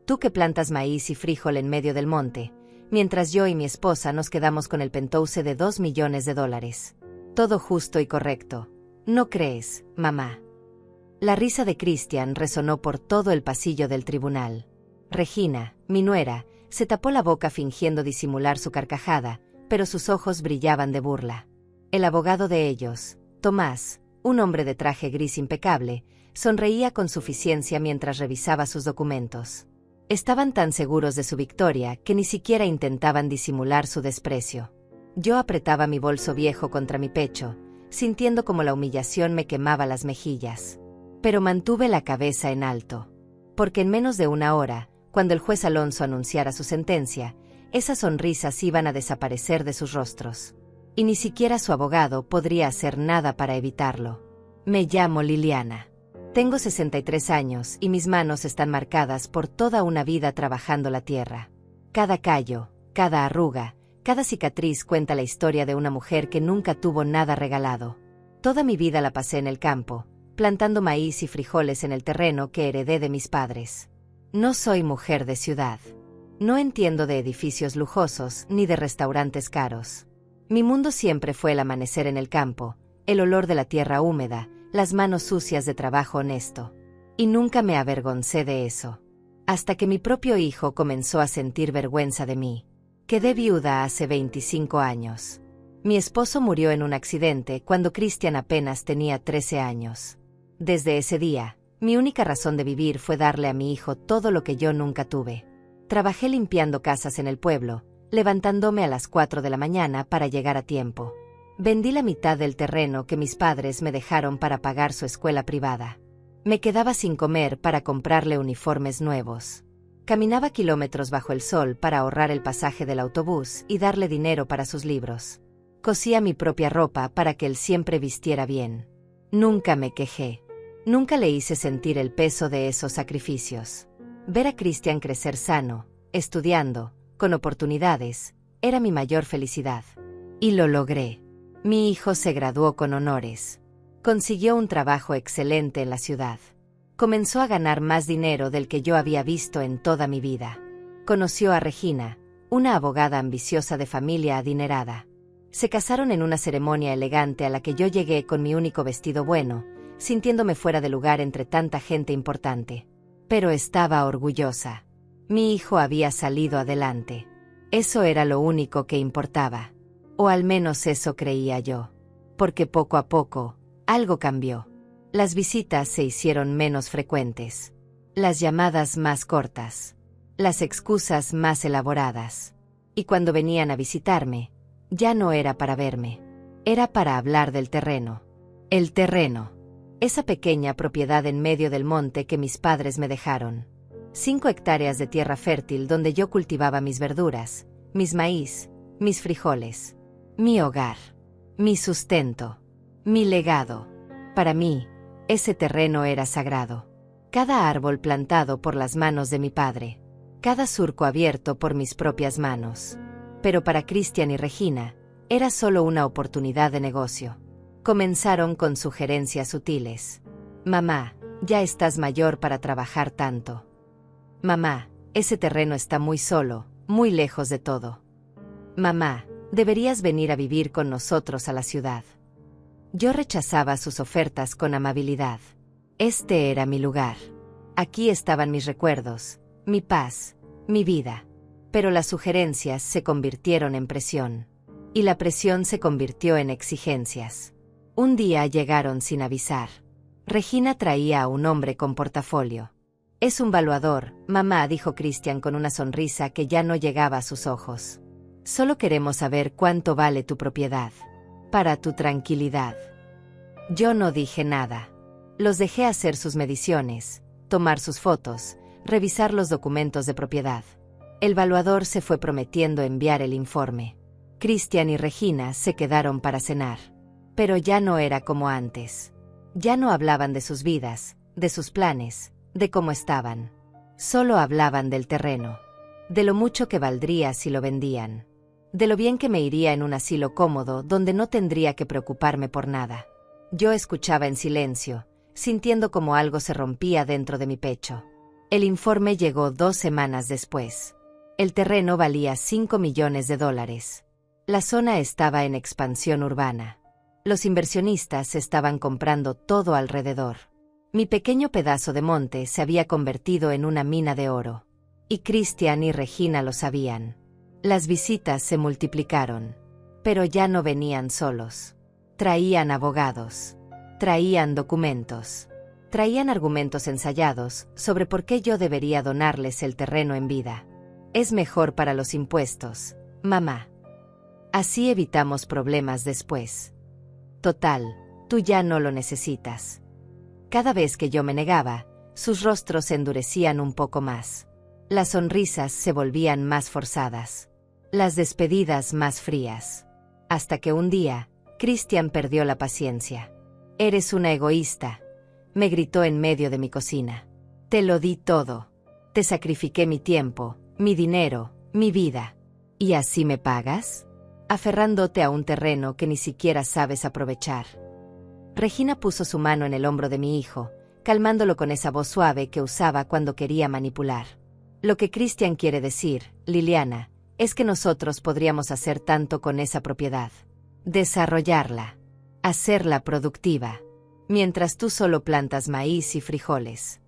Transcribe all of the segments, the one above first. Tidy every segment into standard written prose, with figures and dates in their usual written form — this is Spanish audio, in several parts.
Tú que plantas maíz y frijol en medio del monte, mientras yo y mi esposa nos quedamos con el penthouse de $2 millones. Todo justo y correcto. ¿No crees, mamá? La risa de Christian resonó por todo el pasillo del tribunal. Regina, mi nuera, se tapó la boca fingiendo disimular su carcajada, pero sus ojos brillaban de burla. El abogado de ellos, Tomás, un hombre de traje gris impecable, sonreía con suficiencia mientras revisaba sus documentos. Estaban tan seguros de su victoria que ni siquiera intentaban disimular su desprecio. Yo apretaba mi bolso viejo contra mi pecho, sintiendo como la humillación me quemaba las mejillas. Pero mantuve la cabeza en alto. Porque en menos de una hora, cuando el juez Alonso anunciara su sentencia, esas sonrisas iban a desaparecer de sus rostros. Y ni siquiera su abogado podría hacer nada para evitarlo. Me llamo Liliana. Tengo 63 años y mis manos están marcadas por toda una vida trabajando la tierra. Cada callo, cada arruga, cada cicatriz cuenta la historia de una mujer que nunca tuvo nada regalado. Toda mi vida la pasé en el campo, plantando maíz y frijoles en el terreno que heredé de mis padres. No soy mujer de ciudad. No entiendo de edificios lujosos ni de restaurantes caros. Mi mundo siempre fue el amanecer en el campo, el olor de la tierra húmeda, las manos sucias de trabajo honesto. Y nunca me avergoncé de eso. Hasta que mi propio hijo comenzó a sentir vergüenza de mí. Quedé viuda hace 25 años. Mi esposo murió en un accidente cuando Christian apenas tenía 13 años. Desde ese día, mi única razón de vivir fue darle a mi hijo todo lo que yo nunca tuve. Trabajé limpiando casas en el pueblo, levantándome a las 4 de la mañana para llegar a tiempo. Vendí la mitad del terreno que mis padres me dejaron para pagar su escuela privada. Me quedaba sin comer para comprarle uniformes nuevos. Caminaba kilómetros bajo el sol para ahorrar el pasaje del autobús y darle dinero para sus libros. Cosía mi propia ropa para que él siempre vistiera bien. Nunca me quejé. Nunca le hice sentir el peso de esos sacrificios. Ver a Christian crecer sano, estudiando, con oportunidades, era mi mayor felicidad. Y lo logré. Mi hijo se graduó con honores. Consiguió un trabajo excelente en la ciudad. Comenzó a ganar más dinero del que yo había visto en toda mi vida. Conoció a Regina, una abogada ambiciosa de familia adinerada. Se casaron en una ceremonia elegante a la que yo llegué con mi único vestido bueno, sintiéndome fuera de lugar entre tanta gente importante. Pero estaba orgullosa. Mi hijo había salido adelante. Eso era lo único que importaba. O al menos eso creía yo. Porque poco a poco, algo cambió. Las visitas se hicieron menos frecuentes. Las llamadas más cortas. Las excusas más elaboradas. Y cuando venían a visitarme, ya no era para verme. Era para hablar del terreno. El terreno. Esa pequeña propiedad en medio del monte que mis padres me dejaron. 5 hectáreas de tierra fértil donde yo cultivaba mis verduras, mis maíz, mis frijoles. Mi hogar. Mi sustento. Mi legado. Para mí, ese terreno era sagrado. Cada árbol plantado por las manos de mi padre. Cada surco abierto por mis propias manos. Pero para Christian y Regina, era solo una oportunidad de negocio. Comenzaron con sugerencias sutiles. Mamá, ya estás mayor para trabajar tanto. Mamá, ese terreno está muy solo, muy lejos de todo. Mamá, deberías venir a vivir con nosotros a la ciudad. Yo rechazaba sus ofertas con amabilidad. Este era mi lugar. Aquí estaban mis recuerdos, mi paz, mi vida. Pero las sugerencias se convirtieron en presión. Y la presión se convirtió en exigencias. Un día llegaron sin avisar. Regina traía a un hombre con portafolio. Es un valuador, mamá, dijo Christian con una sonrisa que ya no llegaba a sus ojos. Solo queremos saber cuánto vale tu propiedad. Para tu tranquilidad. Yo no dije nada. Los dejé hacer sus mediciones, tomar sus fotos, revisar los documentos de propiedad. El valuador se fue prometiendo enviar el informe. Christian y Regina se quedaron para cenar. Pero ya no era como antes. Ya no hablaban de sus vidas, de sus planes, de cómo estaban. Solo hablaban del terreno. De lo mucho que valdría si lo vendían. De lo bien que me iría en un asilo cómodo donde no tendría que preocuparme por nada. Yo escuchaba en silencio, sintiendo como algo se rompía dentro de mi pecho. El informe llegó 2 semanas después. El terreno valía $5 millones. La zona estaba en expansión urbana. Los inversionistas estaban comprando todo alrededor. Mi pequeño pedazo de monte se había convertido en una mina de oro. Y Christian y Regina lo sabían. Las visitas se multiplicaron. Pero ya no venían solos. Traían abogados. Traían documentos. Traían argumentos ensayados sobre por qué yo debería donarles el terreno en vida. Es mejor para los impuestos, mamá. Así evitamos problemas después. Total, tú ya no lo necesitas. Cada vez que yo me negaba, sus rostros se endurecían un poco más. Las sonrisas se volvían más forzadas. Las despedidas más frías. Hasta que un día, Christian perdió la paciencia. «Eres una egoísta», me gritó en medio de mi cocina. «Te lo di todo. Te sacrifiqué mi tiempo, mi dinero, mi vida. ¿Y así me pagas? Aferrándote a un terreno que ni siquiera sabes aprovechar». Regina puso su mano en el hombro de mi hijo, calmándolo con esa voz suave que usaba cuando quería manipular. «Lo que Christian quiere decir, Liliana, es que nosotros podríamos hacer tanto con esa propiedad. Desarrollarla. Hacerla productiva. Mientras tú solo plantas maíz y frijoles».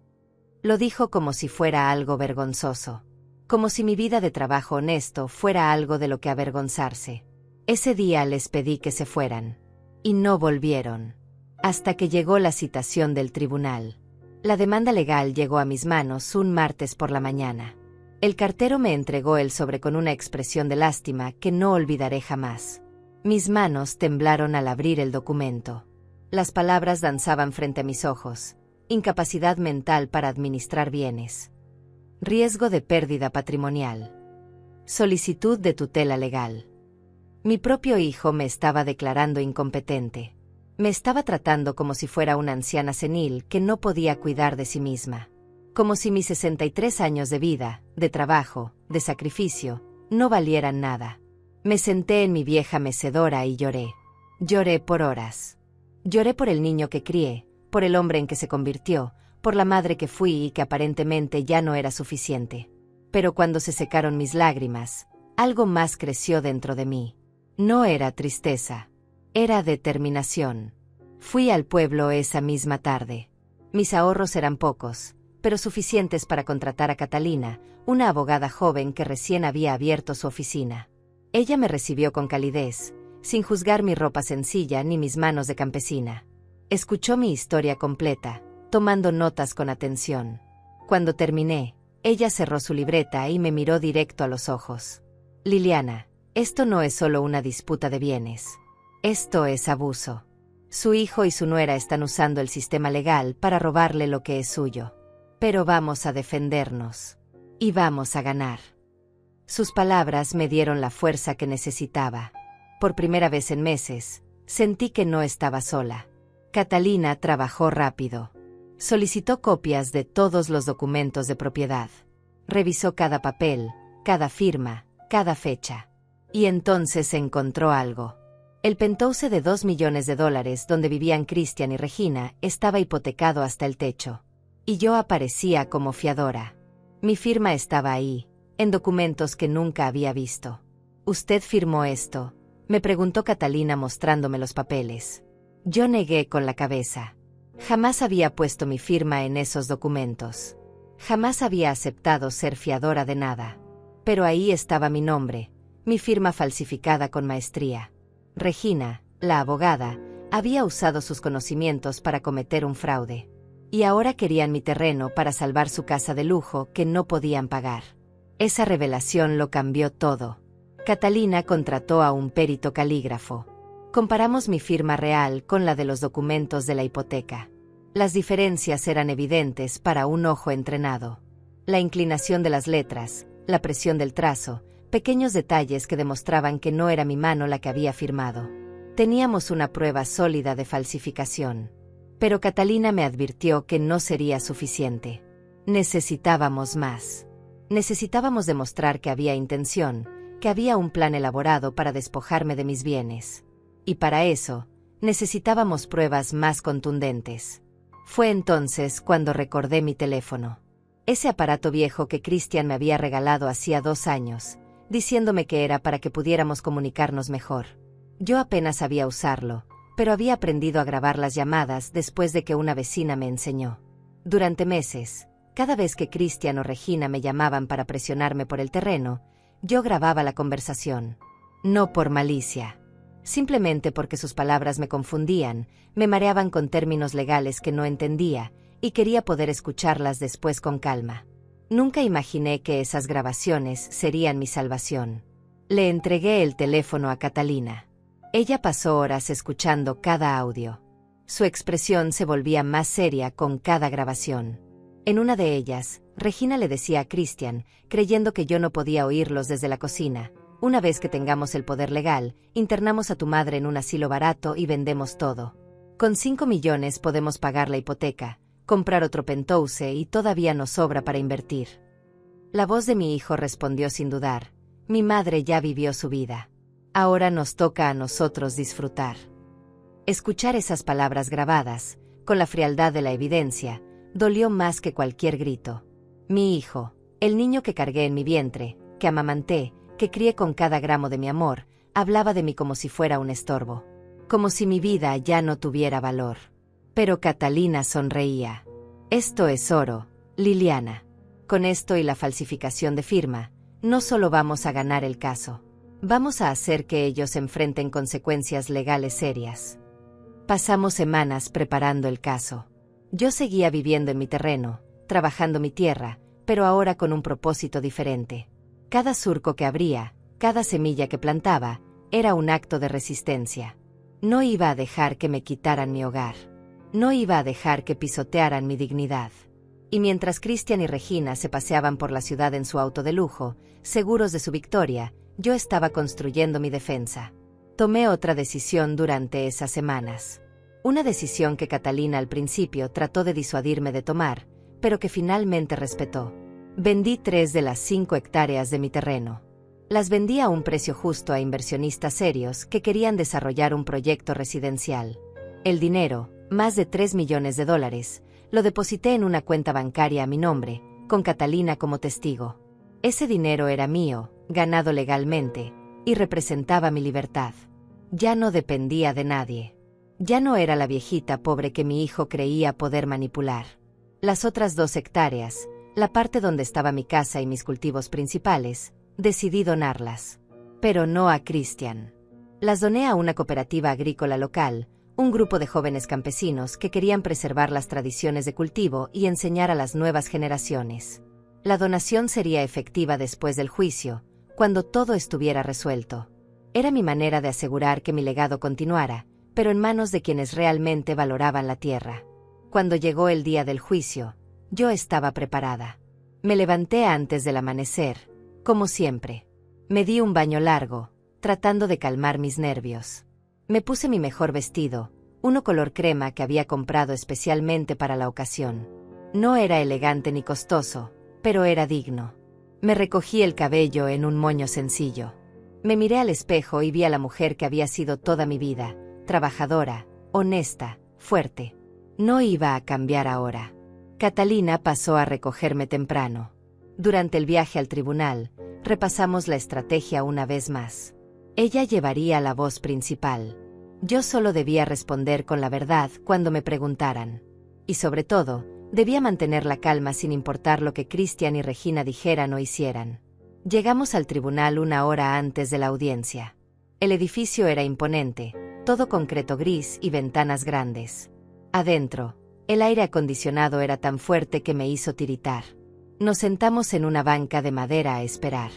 Lo dijo como si fuera algo vergonzoso. Como si mi vida de trabajo honesto fuera algo de lo que avergonzarse. Ese día les pedí que se fueran. Y no volvieron. Hasta que llegó la citación del tribunal. La demanda legal llegó a mis manos un martes por la mañana. El cartero me entregó el sobre con una expresión de lástima que no olvidaré jamás. Mis manos temblaron al abrir el documento. Las palabras danzaban frente a mis ojos. Incapacidad mental para administrar bienes. Riesgo de pérdida patrimonial. Solicitud de tutela legal. Mi propio hijo me estaba declarando incompetente. Me estaba tratando como si fuera una anciana senil que no podía cuidar de sí misma. Como si mis 63 años de vida, de trabajo, de sacrificio, no valieran nada. Me senté en mi vieja mecedora y lloré. Lloré por horas. Lloré por el niño que crié, por el hombre en que se convirtió, por la madre que fui y que aparentemente ya no era suficiente. Pero cuando se secaron mis lágrimas, algo más creció dentro de mí. No era tristeza. Era determinación. Fui al pueblo esa misma tarde. Mis ahorros eran pocos, pero suficientes para contratar a Catalina, una abogada joven que recién había abierto su oficina. Ella me recibió con calidez, sin juzgar mi ropa sencilla ni mis manos de campesina. Escuchó mi historia completa, tomando notas con atención. Cuando terminé, ella cerró su libreta y me miró directo a los ojos. «Liliana, esto no es solo una disputa de bienes. Esto es abuso. Su hijo y su nuera están usando el sistema legal para robarle lo que es suyo. Pero vamos a defendernos. Y vamos a ganar». Sus palabras me dieron la fuerza que necesitaba. Por primera vez en meses, sentí que no estaba sola. Catalina trabajó rápido. Solicitó copias de todos los documentos de propiedad. Revisó cada papel, cada firma, cada fecha. Y entonces encontró algo. El penthouse de $2 millones donde vivían Christian y Regina estaba hipotecado hasta el techo. Y yo aparecía como fiadora. Mi firma estaba ahí, en documentos que nunca había visto. «¿Usted firmó esto?», me preguntó Catalina mostrándome los papeles. Yo negué con la cabeza. Jamás había puesto mi firma en esos documentos. Jamás había aceptado ser fiadora de nada. Pero ahí estaba mi nombre, mi firma falsificada con maestría. Regina, la abogada, había usado sus conocimientos para cometer un fraude. Y ahora querían mi terreno para salvar su casa de lujo que no podían pagar. Esa revelación lo cambió todo. Catalina contrató a un perito calígrafo. Comparamos mi firma real con la de los documentos de la hipoteca. Las diferencias eran evidentes para un ojo entrenado. La inclinación de las letras, la presión del trazo, pequeños detalles que demostraban que no era mi mano la que había firmado. Teníamos una prueba sólida de falsificación. Pero Catalina me advirtió que no sería suficiente. Necesitábamos más. Necesitábamos demostrar que había intención, que había un plan elaborado para despojarme de mis bienes. Y para eso, necesitábamos pruebas más contundentes. Fue entonces cuando recordé mi teléfono. Ese aparato viejo que Christian me había regalado hacía 2 años, diciéndome que era para que pudiéramos comunicarnos mejor. Yo apenas sabía usarlo, pero había aprendido a grabar las llamadas después de que una vecina me enseñó. Durante meses, cada vez que Christian o Regina me llamaban para presionarme por el terreno, yo grababa la conversación. No por malicia. Simplemente porque sus palabras me confundían, me mareaban con términos legales que no entendía, y quería poder escucharlas después con calma. Nunca imaginé que esas grabaciones serían mi salvación. Le entregué el teléfono a Catalina. Ella pasó horas escuchando cada audio. Su expresión se volvía más seria con cada grabación. En una de ellas, Regina le decía a Christian, creyendo que yo no podía oírlos desde la cocina: una vez que tengamos el poder legal, internamos a tu madre en un asilo barato y vendemos todo. Con 5 millones podemos pagar la hipoteca, comprar otro penthouse y todavía nos sobra para invertir. La voz de mi hijo respondió sin dudar: mi madre ya vivió su vida. Ahora nos toca a nosotros disfrutar. Escuchar esas palabras grabadas, con la frialdad de la evidencia, dolió más que cualquier grito. Mi hijo, el niño que cargué en mi vientre, que amamanté, que crié con cada gramo de mi amor, hablaba de mí como si fuera un estorbo. Como si mi vida ya no tuviera valor. Pero Catalina sonreía. Esto es oro, Liliana. Con esto y la falsificación de firma, no solo vamos a ganar el caso. Vamos a hacer que ellos enfrenten consecuencias legales serias. Pasamos semanas preparando el caso. Yo seguía viviendo en mi terreno, trabajando mi tierra, pero ahora con un propósito diferente. Cada surco que abría, cada semilla que plantaba, era un acto de resistencia. No iba a dejar que me quitaran mi hogar. No iba a dejar que pisotearan mi dignidad. Y mientras Christian y Regina se paseaban por la ciudad en su auto de lujo, seguros de su victoria, yo estaba construyendo mi defensa. Tomé otra decisión durante esas semanas. Una decisión que Catalina al principio trató de disuadirme de tomar, pero que finalmente respetó. Vendí 3 de las 5 hectáreas de mi terreno. Las vendí a un precio justo a inversionistas serios que querían desarrollar un proyecto residencial. El dinero, más de $3 millones, lo deposité en una cuenta bancaria a mi nombre, con Catalina como testigo. Ese dinero era mío, ganado legalmente, y representaba mi libertad. Ya no dependía de nadie. Ya no era la viejita pobre que mi hijo creía poder manipular. Las otras 2 hectáreas, la parte donde estaba mi casa y mis cultivos principales, decidí donarlas. Pero no a Christian. Las doné a una cooperativa agrícola local, un grupo de jóvenes campesinos que querían preservar las tradiciones de cultivo y enseñar a las nuevas generaciones. La donación sería efectiva después del juicio, cuando todo estuviera resuelto. Era mi manera de asegurar que mi legado continuara, pero en manos de quienes realmente valoraban la tierra. Cuando llegó el día del juicio, yo estaba preparada. Me levanté antes del amanecer, como siempre. Me di un baño largo, tratando de calmar mis nervios. Me puse mi mejor vestido, uno color crema que había comprado especialmente para la ocasión. No era elegante ni costoso, pero era digno. Me recogí el cabello en un moño sencillo. Me miré al espejo y vi a la mujer que había sido toda mi vida, trabajadora, honesta, fuerte. No iba a cambiar ahora. Catalina pasó a recogerme temprano. Durante el viaje al tribunal, repasamos la estrategia una vez más. Ella llevaría la voz principal. Yo solo debía responder con la verdad cuando me preguntaran. Y sobre todo, debía mantener la calma sin importar lo que Christian y Regina dijeran o hicieran. Llegamos al tribunal 1 hora antes de la audiencia. El edificio era imponente, todo concreto gris y ventanas grandes. Adentro, el aire acondicionado era tan fuerte que me hizo tiritar. Nos sentamos en una banca de madera a esperar.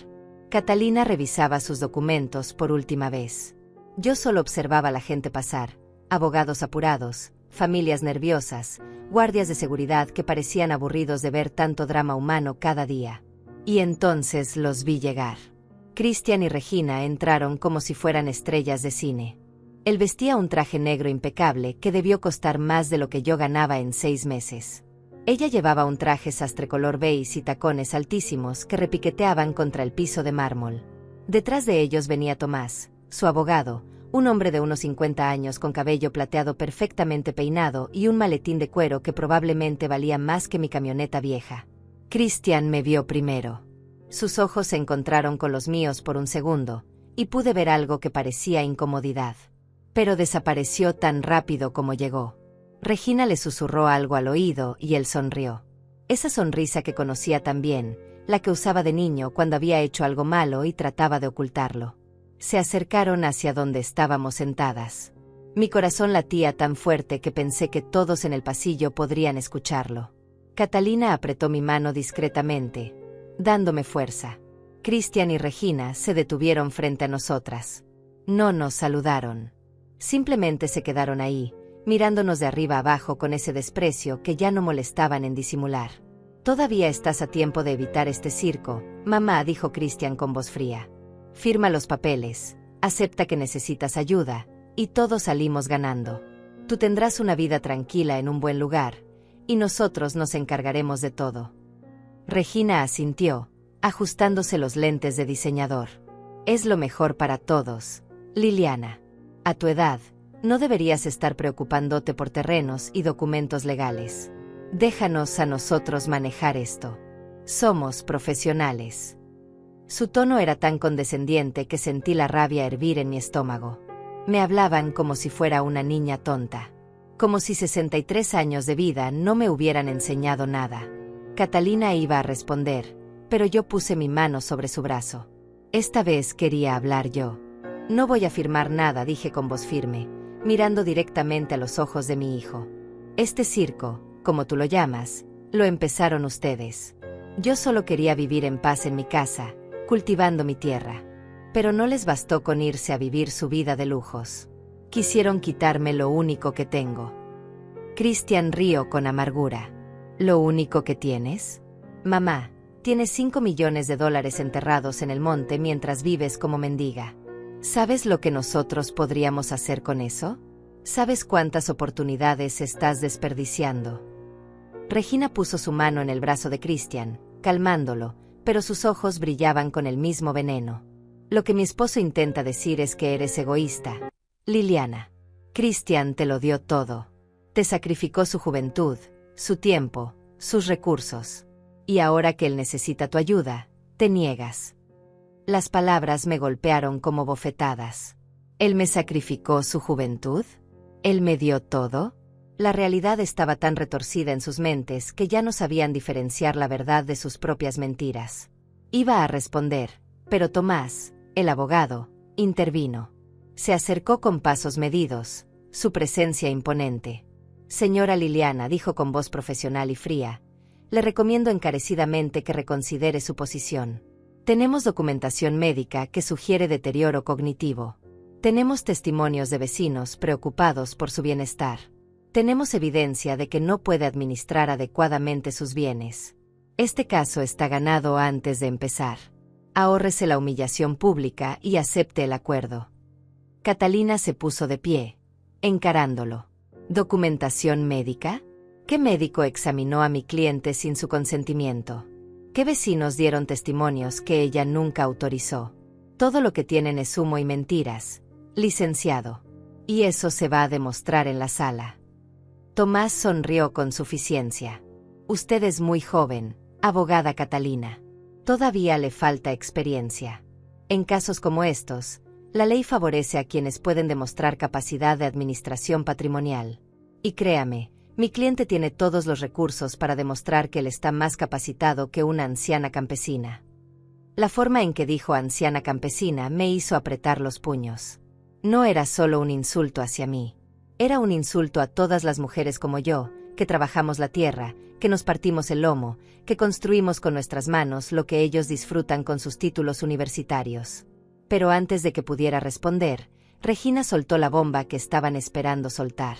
Catalina revisaba sus documentos por última vez. Yo solo observaba a la gente pasar, abogados apurados, familias nerviosas, guardias de seguridad que parecían aburridos de ver tanto drama humano cada día. Y entonces los vi llegar. Christian y Regina entraron como si fueran estrellas de cine. Él vestía un traje negro impecable que debió costar más de lo que yo ganaba en 6 meses. Ella llevaba un traje sastre color beige y tacones altísimos que repiqueteaban contra el piso de mármol. Detrás de ellos venía Tomás, su abogado, un hombre de unos 50 años con cabello plateado perfectamente peinado y un maletín de cuero que probablemente valía más que mi camioneta vieja. Christian me vio primero. Sus ojos se encontraron con los míos por un segundo, y pude ver algo que parecía incomodidad. Pero desapareció tan rápido como llegó. Regina le susurró algo al oído y él sonrió. Esa sonrisa que conocía tan bien, la que usaba de niño cuando había hecho algo malo y trataba de ocultarlo. Se acercaron hacia donde estábamos sentadas. Mi corazón latía tan fuerte que pensé que todos en el pasillo podrían escucharlo. Catalina apretó mi mano discretamente, dándome fuerza. Christian y Regina se detuvieron frente a nosotras. No nos saludaron. Simplemente se quedaron ahí, mirándonos de arriba abajo con ese desprecio que ya no molestaban en disimular. «Todavía estás a tiempo de evitar este circo», mamá, dijo Christian con voz fría. «Firma los papeles, acepta que necesitas ayuda, y todos salimos ganando. Tú tendrás una vida tranquila en un buen lugar, y nosotros nos encargaremos de todo». Regina asintió, ajustándose los lentes de diseñador. «Es lo mejor para todos, Liliana. A tu edad, no deberías estar preocupándote por terrenos y documentos legales. Déjanos a nosotros manejar esto. Somos profesionales». Su tono era tan condescendiente que sentí la rabia hervir en mi estómago. Me hablaban como si fuera una niña tonta. Como si 63 años de vida no me hubieran enseñado nada. Catalina iba a responder, pero yo puse mi mano sobre su brazo. Esta vez quería hablar yo. «No voy a firmar nada», dije con voz firme, mirando directamente a los ojos de mi hijo. «Este circo, como tú lo llamas, lo empezaron ustedes. Yo solo quería vivir en paz en mi casa, cultivando mi tierra. Pero no les bastó con irse a vivir su vida de lujos. Quisieron quitarme lo único que tengo». Christian rió con amargura. «¿Lo único que tienes? Mamá, tienes $5 millones enterrados en el monte mientras vives como mendiga. ¿Sabes lo que nosotros podríamos hacer con eso? ¿Sabes cuántas oportunidades estás desperdiciando?» Regina puso su mano en el brazo de Christian, calmándolo, pero sus ojos brillaban con el mismo veneno. «Lo que mi esposo intenta decir es que eres egoísta, Liliana. Christian te lo dio todo. Te sacrificó su juventud, su tiempo, sus recursos. Y ahora que él necesita tu ayuda, te niegas». Las palabras me golpearon como bofetadas. ¿Él me sacrificó su juventud? ¿Él me dio todo? La realidad estaba tan retorcida en sus mentes que ya no sabían diferenciar la verdad de sus propias mentiras. Iba a responder, pero Tomás, el abogado, intervino. Se acercó con pasos medidos, su presencia imponente. «Señora Liliana», dijo con voz profesional y fría, «le recomiendo encarecidamente que reconsidere su posición. Tenemos documentación médica que sugiere deterioro cognitivo. Tenemos testimonios de vecinos preocupados por su bienestar. Tenemos evidencia de que no puede administrar adecuadamente sus bienes. Este caso está ganado antes de empezar. Ahórrese la humillación pública y acepte el acuerdo». Catalina se puso de pie, encarándolo. ¿Documentación médica? ¿Qué médico examinó a mi cliente sin su consentimiento? ¿Qué vecinos dieron testimonios que ella nunca autorizó? Todo lo que tienen es humo y mentiras, licenciado. Y eso se va a demostrar en la sala. Tomás sonrió con suficiencia. «Usted es muy joven, abogada Catalina. Todavía le falta experiencia. En casos como estos, la ley favorece a quienes pueden demostrar capacidad de administración patrimonial. Y créame, mi cliente tiene todos los recursos para demostrar que él está más capacitado que una anciana campesina». La forma en que dijo anciana campesina me hizo apretar los puños. No era solo un insulto hacia mí. Era un insulto a todas las mujeres como yo, que trabajamos la tierra, que nos partimos el lomo, que construimos con nuestras manos lo que ellos disfrutan con sus títulos universitarios. Pero antes de que pudiera responder, Regina soltó la bomba que estaban esperando soltar.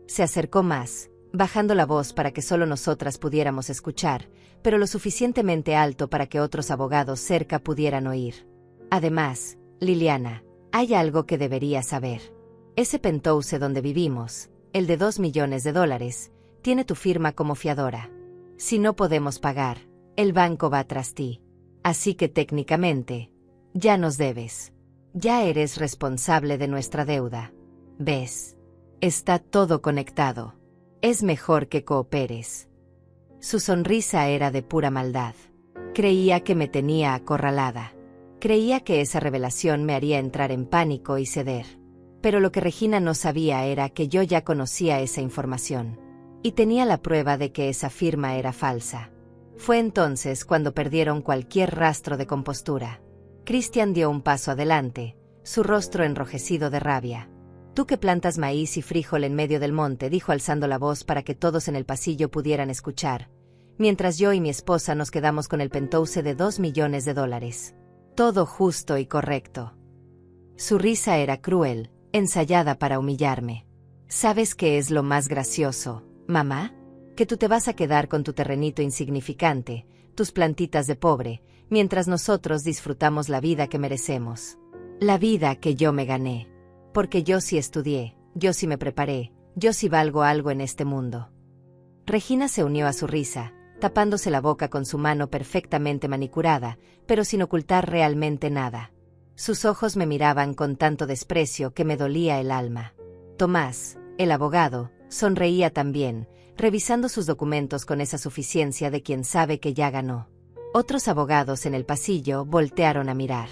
Se acercó más, bajando la voz para que solo nosotras pudiéramos escuchar, pero lo suficientemente alto para que otros abogados cerca pudieran oír. «Además, Liliana, hay algo que deberías saber. Ese penthouse donde vivimos, el de $2 millones, tiene tu firma como fiadora. Si no podemos pagar, el banco va tras ti. Así que técnicamente, ya nos debes. Ya eres responsable de nuestra deuda. ¿Ves? Está todo conectado. Es mejor que cooperes». Su sonrisa era de pura maldad. Creía que me tenía acorralada. Creía que esa revelación me haría entrar en pánico y ceder. Pero lo que Regina no sabía era que yo ya conocía esa información. Y tenía la prueba de que esa firma era falsa. Fue entonces cuando perdieron cualquier rastro de compostura. Christian dio un paso adelante, su rostro enrojecido de rabia. «Tú que plantas maíz y frijol en medio del monte», dijo alzando la voz para que todos en el pasillo pudieran escuchar, mientras yo y mi esposa nos quedamos con el penthouse de $2 millones. Todo justo y correcto. Su risa era cruel, ensayada para humillarme. «¿Sabes qué es lo más gracioso, mamá? Que tú te vas a quedar con tu terrenito insignificante, tus plantitas de pobre, mientras nosotros disfrutamos la vida que merecemos. La vida que yo me gané. Porque yo sí estudié, yo sí me preparé, yo sí valgo algo en este mundo». Regina se unió a su risa, tapándose la boca con su mano perfectamente manicurada, pero sin ocultar realmente nada. Sus ojos me miraban con tanto desprecio que me dolía el alma. Tomás, el abogado, sonreía también, revisando sus documentos con esa suficiencia de quien sabe que ya ganó. Otros abogados en el pasillo voltearon a mirar.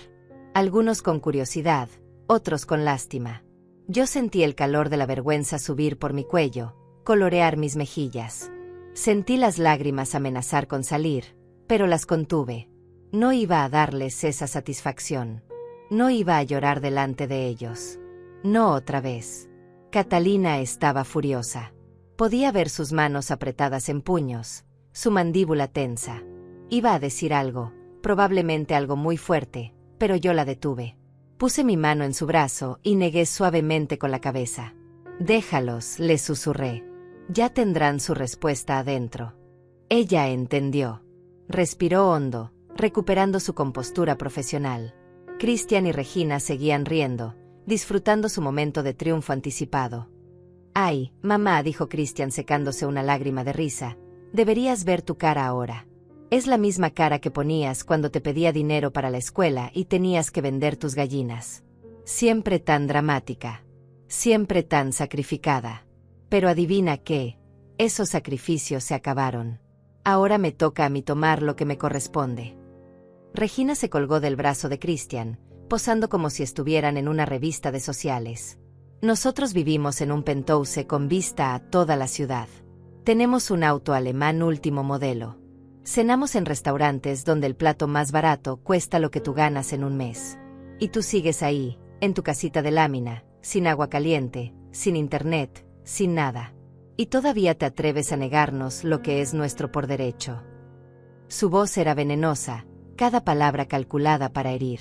Algunos con curiosidad, otros con lástima. Yo sentí el calor de la vergüenza subir por mi cuello, colorear mis mejillas. Sentí las lágrimas amenazar con salir, pero las contuve. No iba a darles esa satisfacción. No iba a llorar delante de ellos. No otra vez. Catalina estaba furiosa. Podía ver sus manos apretadas en puños, su mandíbula tensa. Iba a decir algo, probablemente algo muy fuerte, pero yo la detuve. Puse mi mano en su brazo y negué suavemente con la cabeza. «Déjalos», le susurré. «Ya tendrán su respuesta adentro». Ella entendió. Respiró hondo, recuperando su compostura profesional. Christian y Regina seguían riendo, disfrutando su momento de triunfo anticipado. «Ay, mamá», dijo Christian secándose una lágrima de risa, «deberías ver tu cara ahora. Es la misma cara que ponías cuando te pedía dinero para la escuela y tenías que vender tus gallinas. Siempre tan dramática. Siempre tan sacrificada. Pero adivina qué, esos sacrificios se acabaron. Ahora me toca a mí tomar lo que me corresponde». Regina se colgó del brazo de Christian, posando como si estuvieran en una revista de sociales. «Nosotros vivimos en un penthouse con vista a toda la ciudad. Tenemos un auto alemán último modelo. Cenamos en restaurantes donde el plato más barato cuesta lo que tú ganas en un mes. Y tú sigues ahí, en tu casita de lámina, sin agua caliente, sin internet, sin nada. Y todavía te atreves a negarnos lo que es nuestro por derecho». Su voz era venenosa, cada palabra calculada para herir.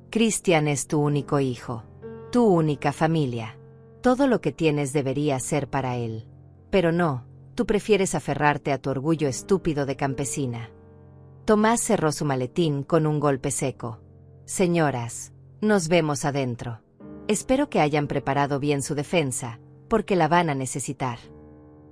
«Christian es tu único hijo. Tu única familia. Todo lo que tienes debería ser para él. Pero no, tú prefieres aferrarte a tu orgullo estúpido de campesina». Tomás cerró su maletín con un golpe seco. «Señoras, nos vemos adentro. Espero que hayan preparado bien su defensa, porque la van a necesitar».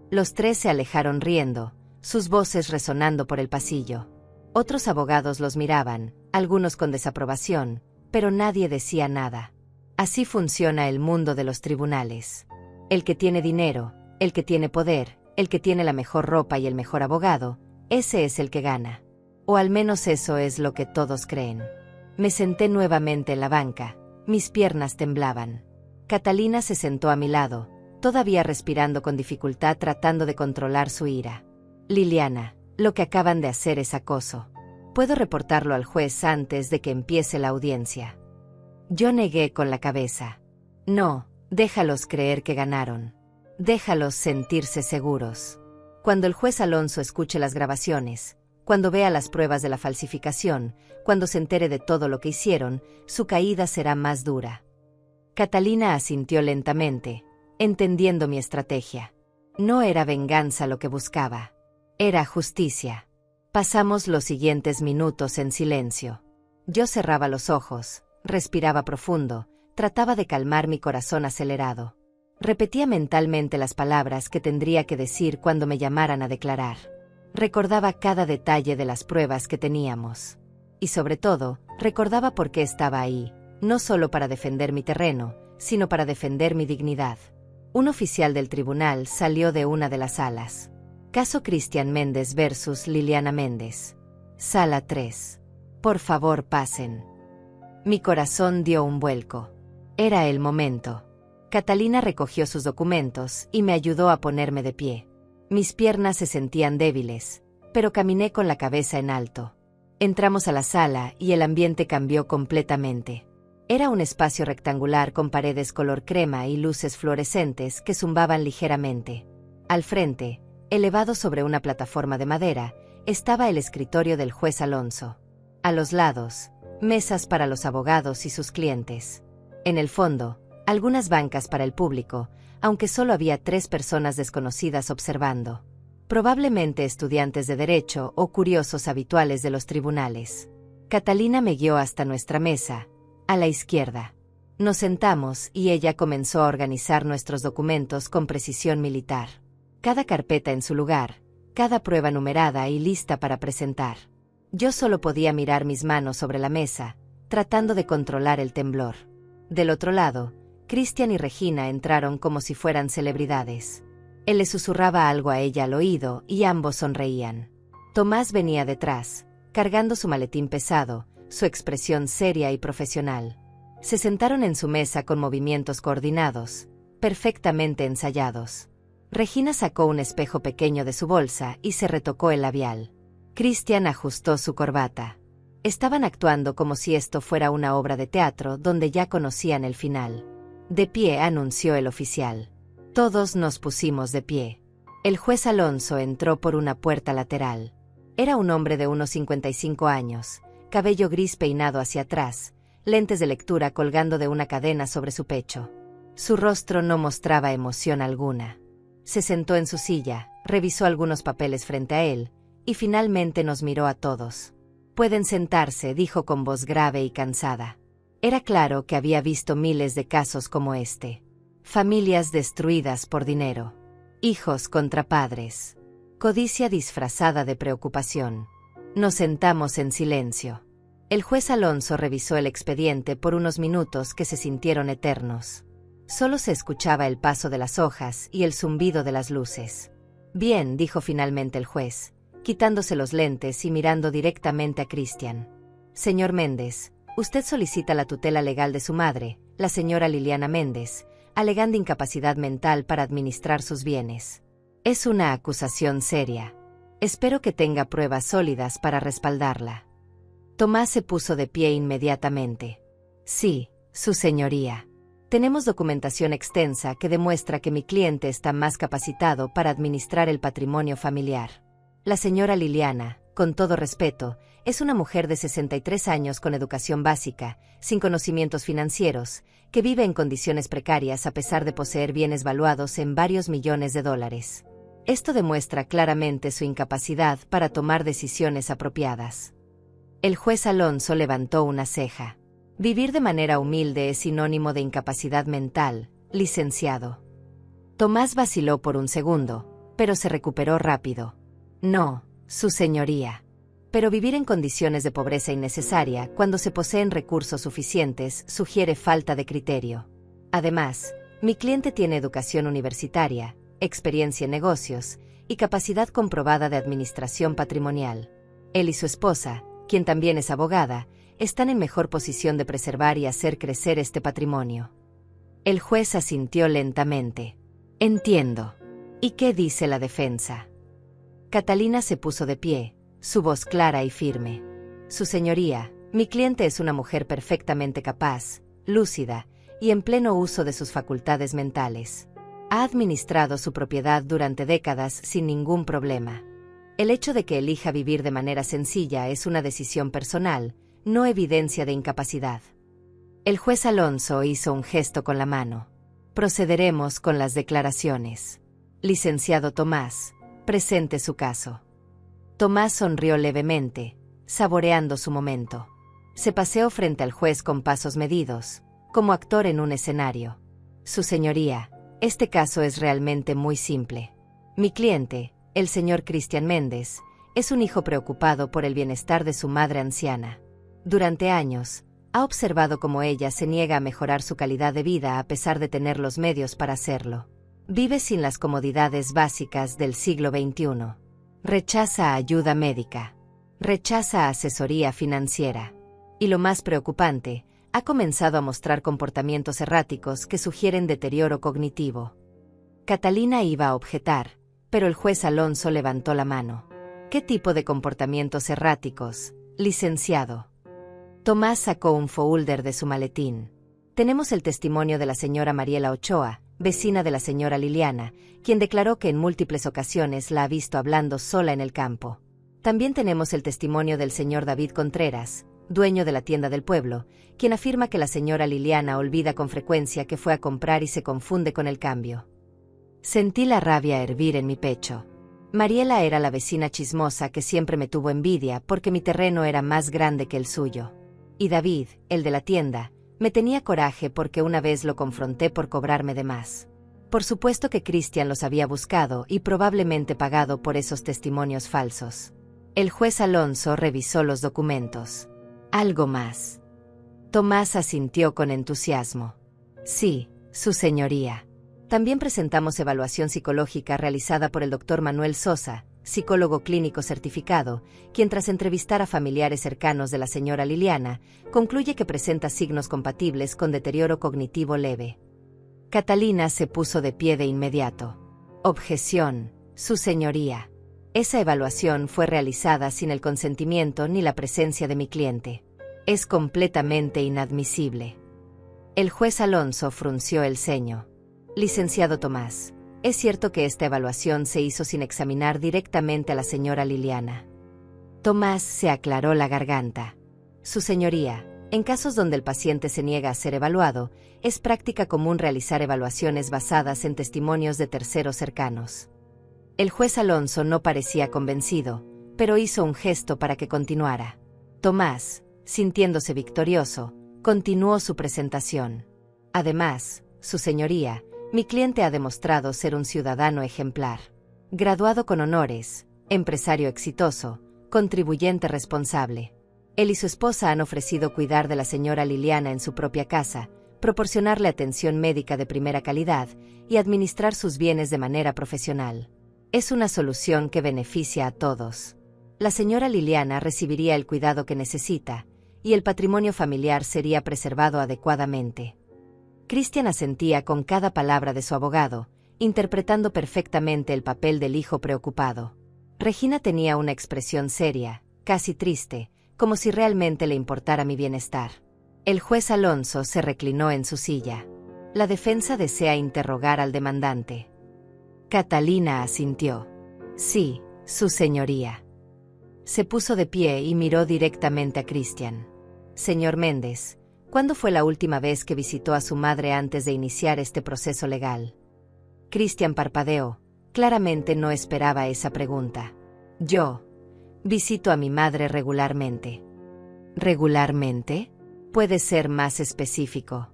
Los tres se alejaron riendo, sus voces resonando por el pasillo. Otros abogados los miraban, algunos con desaprobación, pero nadie decía nada. Así funciona el mundo de los tribunales. El que tiene dinero, el que tiene poder, el que tiene la mejor ropa y el mejor abogado, ese es el que gana. O al menos eso es lo que todos creen. Me senté nuevamente en la banca, mis piernas temblaban. Catalina se sentó a mi lado, todavía respirando con dificultad tratando de controlar su ira. «Liliana, lo que acaban de hacer es acoso. Puedo reportarlo al juez antes de que empiece la audiencia». Yo negué con la cabeza. «No, déjalos creer que ganaron. Déjalos sentirse seguros. Cuando el juez Alonso escuche las grabaciones, cuando vea las pruebas de la falsificación, cuando se entere de todo lo que hicieron, su caída será más dura». Catalina asintió lentamente, entendiendo mi estrategia. No era venganza lo que buscaba. Era justicia. Pasamos los siguientes minutos en silencio. Yo cerraba los ojos, respiraba profundo, trataba de calmar mi corazón acelerado. Repetía mentalmente las palabras que tendría que decir cuando me llamaran a declarar. Recordaba cada detalle de las pruebas que teníamos. Y sobre todo, recordaba por qué estaba ahí, no solo para defender mi terreno, sino para defender mi dignidad. Un oficial del tribunal salió de una de las salas. Caso Cristian Méndez versus Liliana Méndez. Sala 3. Por favor, pasen. Mi corazón dio un vuelco. Era el momento. Catalina recogió sus documentos y me ayudó a ponerme de pie. Mis piernas se sentían débiles, pero caminé con la cabeza en alto. Entramos a la sala y el ambiente cambió completamente. Era un espacio rectangular con paredes color crema y luces fluorescentes que zumbaban ligeramente. Al frente, elevado sobre una plataforma de madera, estaba el escritorio del juez Alonso. A los lados, mesas para los abogados y sus clientes. En el fondo, algunas bancas para el público, aunque solo había 3 personas desconocidas observando. Probablemente estudiantes de derecho o curiosos habituales de los tribunales. Catalina me guió hasta nuestra mesa, a la izquierda. Nos sentamos y ella comenzó a organizar nuestros documentos con precisión militar. Cada carpeta en su lugar, cada prueba numerada y lista para presentar. Yo solo podía mirar mis manos sobre la mesa, tratando de controlar el temblor. Del otro lado, Cristian y Regina entraron como si fueran celebridades. Él le susurraba algo a ella al oído y ambos sonreían. Tomás venía detrás, cargando su maletín pesado, su expresión seria y profesional. Se sentaron en su mesa con movimientos coordinados, perfectamente ensayados. Regina sacó un espejo pequeño de su bolsa y se retocó el labial. Cristian ajustó su corbata. Estaban actuando como si esto fuera una obra de teatro donde ya conocían el final. De pie, anunció el oficial. Todos nos pusimos de pie. El juez Alonso entró por una puerta lateral. Era un hombre de unos 55 años, cabello gris peinado hacia atrás, lentes de lectura colgando de una cadena sobre su pecho. Su rostro no mostraba emoción alguna. Se sentó en su silla, revisó algunos papeles frente a él, y finalmente nos miró a todos. «Pueden sentarse», dijo con voz grave y cansada. Era claro que había visto miles de casos como este. Familias destruidas por dinero. Hijos contra padres. Codicia disfrazada de preocupación. Nos sentamos en silencio. El juez Alonso revisó el expediente por unos minutos que se sintieron eternos. Solo se escuchaba el paso de las hojas y el zumbido de las luces. «Bien», dijo finalmente el juez, quitándose los lentes y mirando directamente a Cristian. «Señor Méndez, usted solicita la tutela legal de su madre, la señora Liliana Méndez, alegando incapacidad mental para administrar sus bienes. Es una acusación seria. Espero que tenga pruebas sólidas para respaldarla». Tomás se puso de pie inmediatamente. «Sí, su señoría. Tenemos documentación extensa que demuestra que mi cliente está más capacitado para administrar el patrimonio familiar. La señora Liliana, con todo respeto, es una mujer de 63 años con educación básica, sin conocimientos financieros, que vive en condiciones precarias a pesar de poseer bienes valuados en varios millones de dólares. Esto demuestra claramente su incapacidad para tomar decisiones apropiadas». El juez Alonso levantó una ceja. «Vivir de manera humilde es sinónimo de incapacidad mental, licenciado». Tomás vaciló por un segundo, pero se recuperó rápido. «No, su señoría. Pero vivir en condiciones de pobreza innecesaria cuando se poseen recursos suficientes sugiere falta de criterio. Además, mi cliente tiene educación universitaria, experiencia en negocios y capacidad comprobada de administración patrimonial. Él y su esposa, quien también es abogada, están en mejor posición de preservar y hacer crecer este patrimonio». El juez asintió lentamente. «Entiendo. ¿Y qué dice la defensa?». Catalina se puso de pie, su voz clara y firme. «Su señoría, mi cliente es una mujer perfectamente capaz, lúcida y en pleno uso de sus facultades mentales. Ha administrado su propiedad durante décadas sin ningún problema. El hecho de que elija vivir de manera sencilla es una decisión personal, no evidencia de incapacidad». El juez Alonso hizo un gesto con la mano. «Procederemos con las declaraciones. Licenciado Tomás, presente su caso». Tomás sonrió levemente, saboreando su momento. Se paseó frente al juez con pasos medidos, como actor en un escenario. «Su señoría, este caso es realmente muy simple. Mi cliente, el señor Cristian Méndez, es un hijo preocupado por el bienestar de su madre anciana. Durante años, ha observado cómo ella se niega a mejorar su calidad de vida a pesar de tener los medios para hacerlo. Vive sin las comodidades básicas del siglo XXI. Rechaza ayuda médica. Rechaza asesoría financiera. Y lo más preocupante, ha comenzado a mostrar comportamientos erráticos que sugieren deterioro cognitivo. Catalina iba a objetar, pero el juez Alonso levantó la mano. ¿Qué tipo de comportamientos erráticos, licenciado? Tomás sacó un folder de su maletín. Tenemos el testimonio de la señora Mariela Ochoa, vecina de la señora Liliana, quien declaró que en múltiples ocasiones la ha visto hablando sola en el campo. También tenemos el testimonio del señor David Contreras, dueño de la tienda del pueblo, quien afirma que la señora Liliana olvida con frecuencia que fue a comprar y se confunde con el cambio. Sentí la rabia hervir en mi pecho. Mariela era la vecina chismosa que siempre me tuvo envidia porque mi terreno era más grande que el suyo. Y David, el de la tienda, me tenía coraje porque una vez lo confronté por cobrarme de más. Por supuesto que Cristian los había buscado y probablemente pagado por esos testimonios falsos. El juez Alonso revisó los documentos. Algo más. Tomás asintió con entusiasmo. Sí, su señoría. También presentamos evaluación psicológica realizada por el Dr. Manuel Sosa, psicólogo clínico certificado, quien tras entrevistar a familiares cercanos de la señora Liliana, concluye que presenta signos compatibles con deterioro cognitivo leve. Catalina se puso de pie de inmediato. Objeción, su señoría. Esa evaluación fue realizada sin el consentimiento ni la presencia de mi cliente. Es completamente inadmisible. El juez Alonso frunció el ceño. Licenciado Tomás, es cierto que esta evaluación se hizo sin examinar directamente a la señora Liliana. Tomás se aclaró la garganta. Su señoría, en casos donde el paciente se niega a ser evaluado, es práctica común realizar evaluaciones basadas en testimonios de terceros cercanos. El juez Alonso no parecía convencido, pero hizo un gesto para que continuara. Tomás, sintiéndose victorioso, continuó su presentación. Además, su señoría, mi cliente ha demostrado ser un ciudadano ejemplar. Graduado con honores, empresario exitoso, contribuyente responsable. Él y su esposa han ofrecido cuidar de la señora Liliana en su propia casa, proporcionarle atención médica de primera calidad y administrar sus bienes de manera profesional. Es una solución que beneficia a todos. La señora Liliana recibiría el cuidado que necesita, y el patrimonio familiar sería preservado adecuadamente. Cristian asentía con cada palabra de su abogado, interpretando perfectamente el papel del hijo preocupado. Regina tenía una expresión seria, casi triste, como si realmente le importara mi bienestar. El juez Alonso se reclinó en su silla. La defensa desea interrogar al demandante. Catalina asintió. Sí, su señoría. Se puso de pie y miró directamente a Cristian. Señor Méndez, ¿cuándo fue la última vez que visitó a su madre antes de iniciar este proceso legal? Cristian parpadeó. Claramente no esperaba esa pregunta. Yo visito a mi madre regularmente. ¿Regularmente? ¿Puede ser más específico?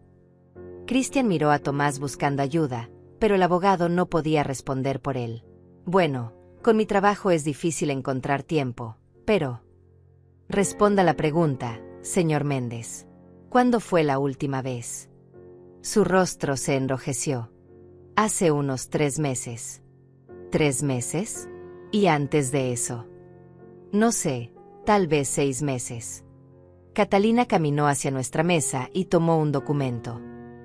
Cristian miró a Tomás buscando ayuda, pero el abogado no podía responder por él. Bueno, con mi trabajo es difícil encontrar tiempo, pero... Responda la pregunta, señor Méndez. ¿Cuándo fue la última vez? Su rostro se enrojeció. Hace unos 3 meses. ¿3 meses? ¿Y antes de eso? No sé, tal vez 6 meses. Catalina caminó hacia nuestra mesa y tomó un documento.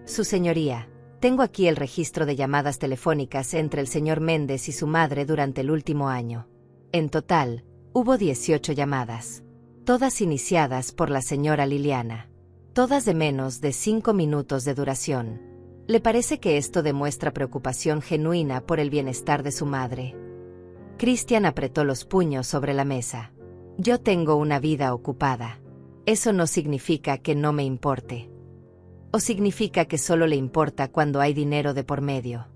Su señoría, tengo aquí el registro de llamadas telefónicas entre el señor Méndez y su madre durante el último año. En total, hubo 18 llamadas. Todas iniciadas por la señora Liliana. Todas de menos de 5 minutos de duración. ¿Le parece que esto demuestra preocupación genuina por el bienestar de su madre? Cristian apretó los puños sobre la mesa. Yo tengo una vida ocupada. Eso no significa que no me importe. ¿O significa que solo le importa cuando hay dinero de por medio?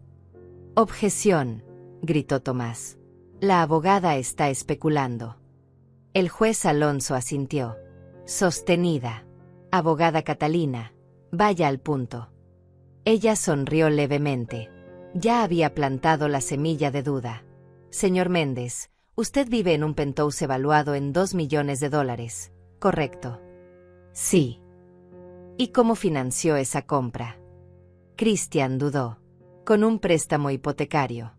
Objeción, gritó Tomás. La abogada está especulando. El juez Alonso asintió. Sostenida. Abogada Catalina, vaya al punto. Ella sonrió levemente. Ya había plantado la semilla de duda. Señor Méndez, usted vive en un penthouse evaluado en $2 millones, ¿correcto? Sí. ¿Y cómo financió esa compra? Cristian dudó. Con un préstamo hipotecario.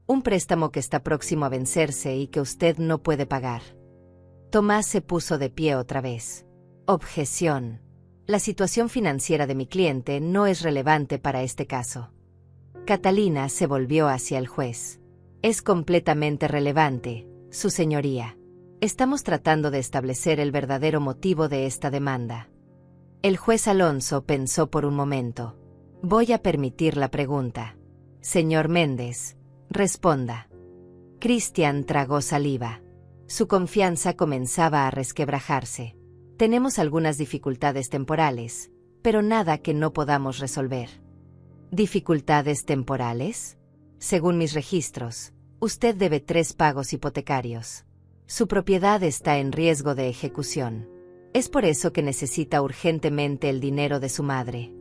Un préstamo que está próximo a vencerse y que usted no puede pagar. Tomás se puso de pie otra vez. Objeción. La situación financiera de mi cliente no es relevante para este caso. Catalina se volvió hacia el juez. Es completamente relevante, su señoría. Estamos tratando de establecer el verdadero motivo de esta demanda. El juez Alonso pensó por un momento. Voy a permitir la pregunta. Señor Méndez, responda. Cristian tragó saliva. Su confianza comenzaba a resquebrajarse. Tenemos algunas dificultades temporales, pero nada que no podamos resolver. ¿Dificultades temporales? Según mis registros, usted debe 3 pagos hipotecarios. Su propiedad está en riesgo de ejecución. Es por eso que necesita urgentemente el dinero de su madre.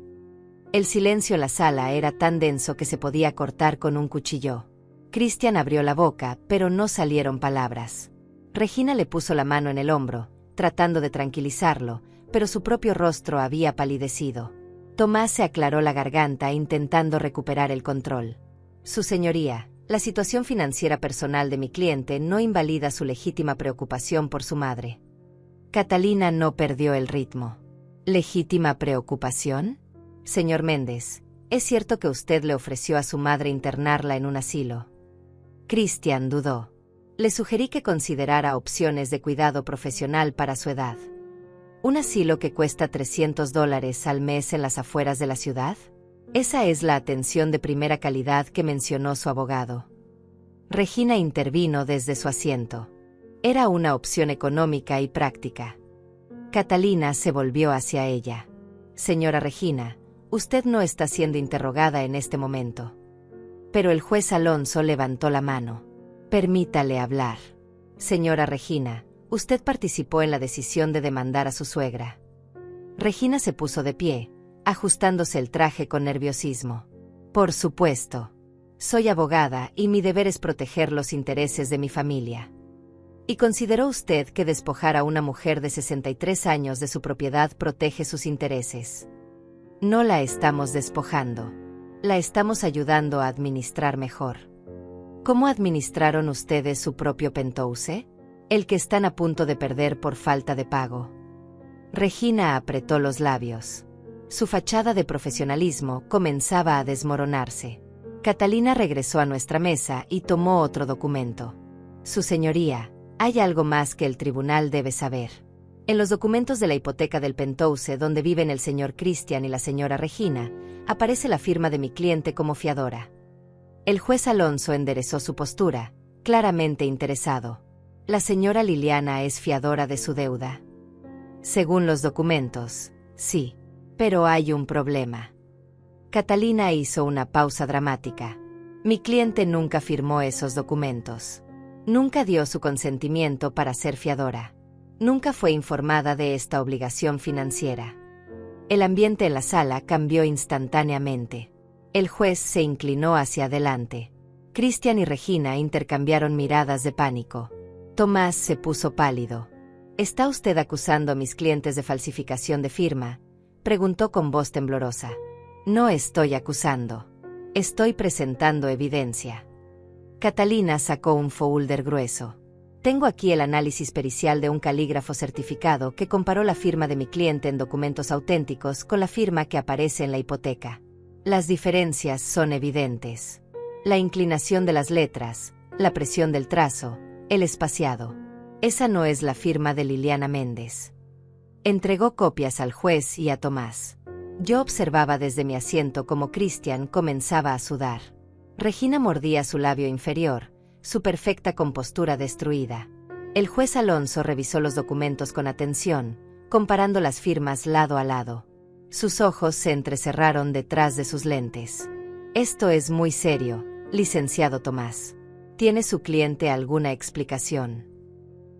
El silencio en la sala era tan denso que se podía cortar con un cuchillo. Cristian abrió la boca, pero no salieron palabras. Regina le puso la mano en el hombro, tratando de tranquilizarlo, pero su propio rostro había palidecido. Tomás se aclaró la garganta intentando recuperar el control. Su señoría, la situación financiera personal de mi cliente no invalida su legítima preocupación por su madre. Catalina no perdió el ritmo. ¿Legítima preocupación? Señor Méndez, ¿es cierto que usted le ofreció a su madre internarla en un asilo? Cristian dudó. Le sugerí que considerara opciones de cuidado profesional para su edad. ¿Un asilo que cuesta $300 al mes en las afueras de la ciudad? Esa es la atención de primera calidad que mencionó su abogado. Regina intervino desde su asiento. Era una opción económica y práctica. Catalina se volvió hacia ella. Señora Regina, usted no está siendo interrogada en este momento. Pero el juez Alonso levantó la mano. Permítale hablar. Señora Regina, usted participó en la decisión de demandar a su suegra. Regina se puso de pie, ajustándose el traje con nerviosismo. Por supuesto. Soy abogada y mi deber es proteger los intereses de mi familia. ¿Y consideró usted que despojar a una mujer de 63 años de su propiedad protege sus intereses? No la estamos despojando. La estamos ayudando a administrar mejor. ¿Cómo administraron ustedes su propio penthouse? El que están a punto de perder por falta de pago. Regina apretó los labios. Su fachada de profesionalismo comenzaba a desmoronarse. Catalina regresó a nuestra mesa y tomó otro documento. Su señoría, hay algo más que el tribunal debe saber. En los documentos de la hipoteca del penthouse donde viven el señor Cristian y la señora Regina, aparece la firma de mi cliente como fiadora. El juez Alonso enderezó su postura, claramente interesado. La señora Liliana es fiadora de su deuda. Según los documentos, sí. Pero hay un problema. Catalina hizo una pausa dramática. Mi cliente nunca firmó esos documentos. Nunca dio su consentimiento para ser fiadora. Nunca fue informada de esta obligación financiera. El ambiente en la sala cambió instantáneamente. El juez se inclinó hacia adelante. Cristian y Regina intercambiaron miradas de pánico. Tomás se puso pálido. ¿Está usted acusando a mis clientes de falsificación de firma?, preguntó con voz temblorosa. No estoy acusando. Estoy presentando evidencia. Catalina sacó un folder grueso. Tengo aquí el análisis pericial de un calígrafo certificado que comparó la firma de mi cliente en documentos auténticos con la firma que aparece en la hipoteca. Las diferencias son evidentes. La inclinación de las letras, la presión del trazo, el espaciado. Esa no es la firma de Liliana Méndez. Entregó copias al juez y a Tomás. Yo observaba desde mi asiento cómo Cristian comenzaba a sudar. Regina mordía su labio inferior, su perfecta compostura destruida. El juez Alonso revisó los documentos con atención, comparando las firmas lado a lado. Sus ojos se entrecerraron detrás de sus lentes. Esto es muy serio, licenciado Tomás. ¿Tiene su cliente alguna explicación?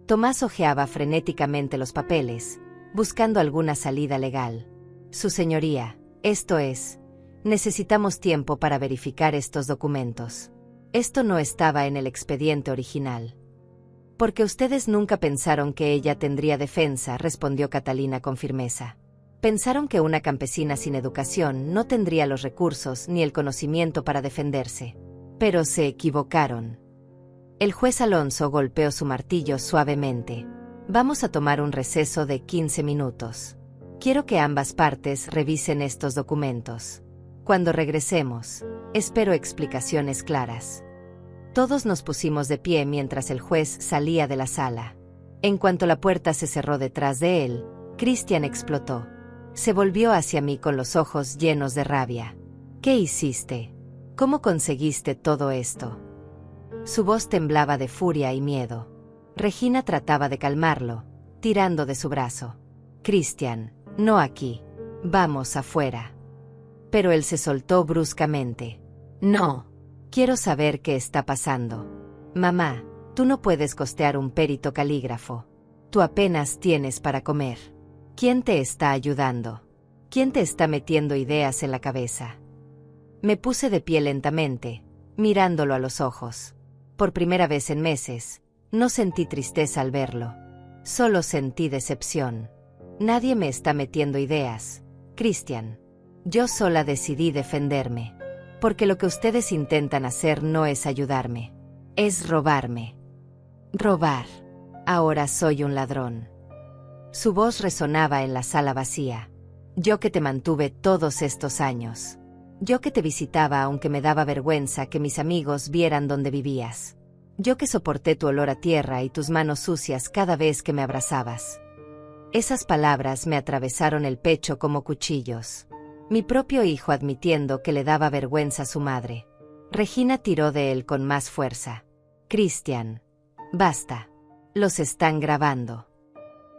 Tomás hojeaba frenéticamente los papeles, buscando alguna salida legal. Su señoría, esto es, necesitamos tiempo para verificar estos documentos. Esto no estaba en el expediente original. Porque ustedes nunca pensaron que ella tendría defensa, respondió Catalina con firmeza. Pensaron que una campesina sin educación no tendría los recursos ni el conocimiento para defenderse. Pero se equivocaron. El juez Alonso golpeó su martillo suavemente. Vamos a tomar un receso de 15 minutos. Quiero que ambas partes revisen estos documentos. Cuando regresemos, espero explicaciones claras. Todos nos pusimos de pie mientras el juez salía de la sala. En cuanto la puerta se cerró detrás de él, Christian explotó. Se volvió hacia mí con los ojos llenos de rabia. ¿Qué hiciste? ¿Cómo conseguiste todo esto? Su voz temblaba de furia y miedo. Regina trataba de calmarlo, tirando de su brazo. Christian, no aquí. Vamos afuera. Pero él se soltó bruscamente. No. Quiero saber qué está pasando. Mamá, tú no puedes costear un perito calígrafo. Tú apenas tienes para comer. ¿Quién te está ayudando? ¿Quién te está metiendo ideas en la cabeza? Me puse de pie lentamente, mirándolo a los ojos. Por primera vez en meses, no sentí tristeza al verlo. Solo sentí decepción. Nadie me está metiendo ideas, Christian. Yo sola decidí defenderme. Porque lo que ustedes intentan hacer no es ayudarme. Es robarme. Robar. Ahora soy un ladrón. Su voz resonaba en la sala vacía. Yo que te mantuve todos estos años. Yo que te visitaba aunque me daba vergüenza que mis amigos vieran dónde vivías. Yo que soporté tu olor a tierra y tus manos sucias cada vez que me abrazabas. Esas palabras me atravesaron el pecho como cuchillos. Mi propio hijo admitiendo que le daba vergüenza a su madre. Regina tiró de él con más fuerza. Christian. Basta. Los están grabando.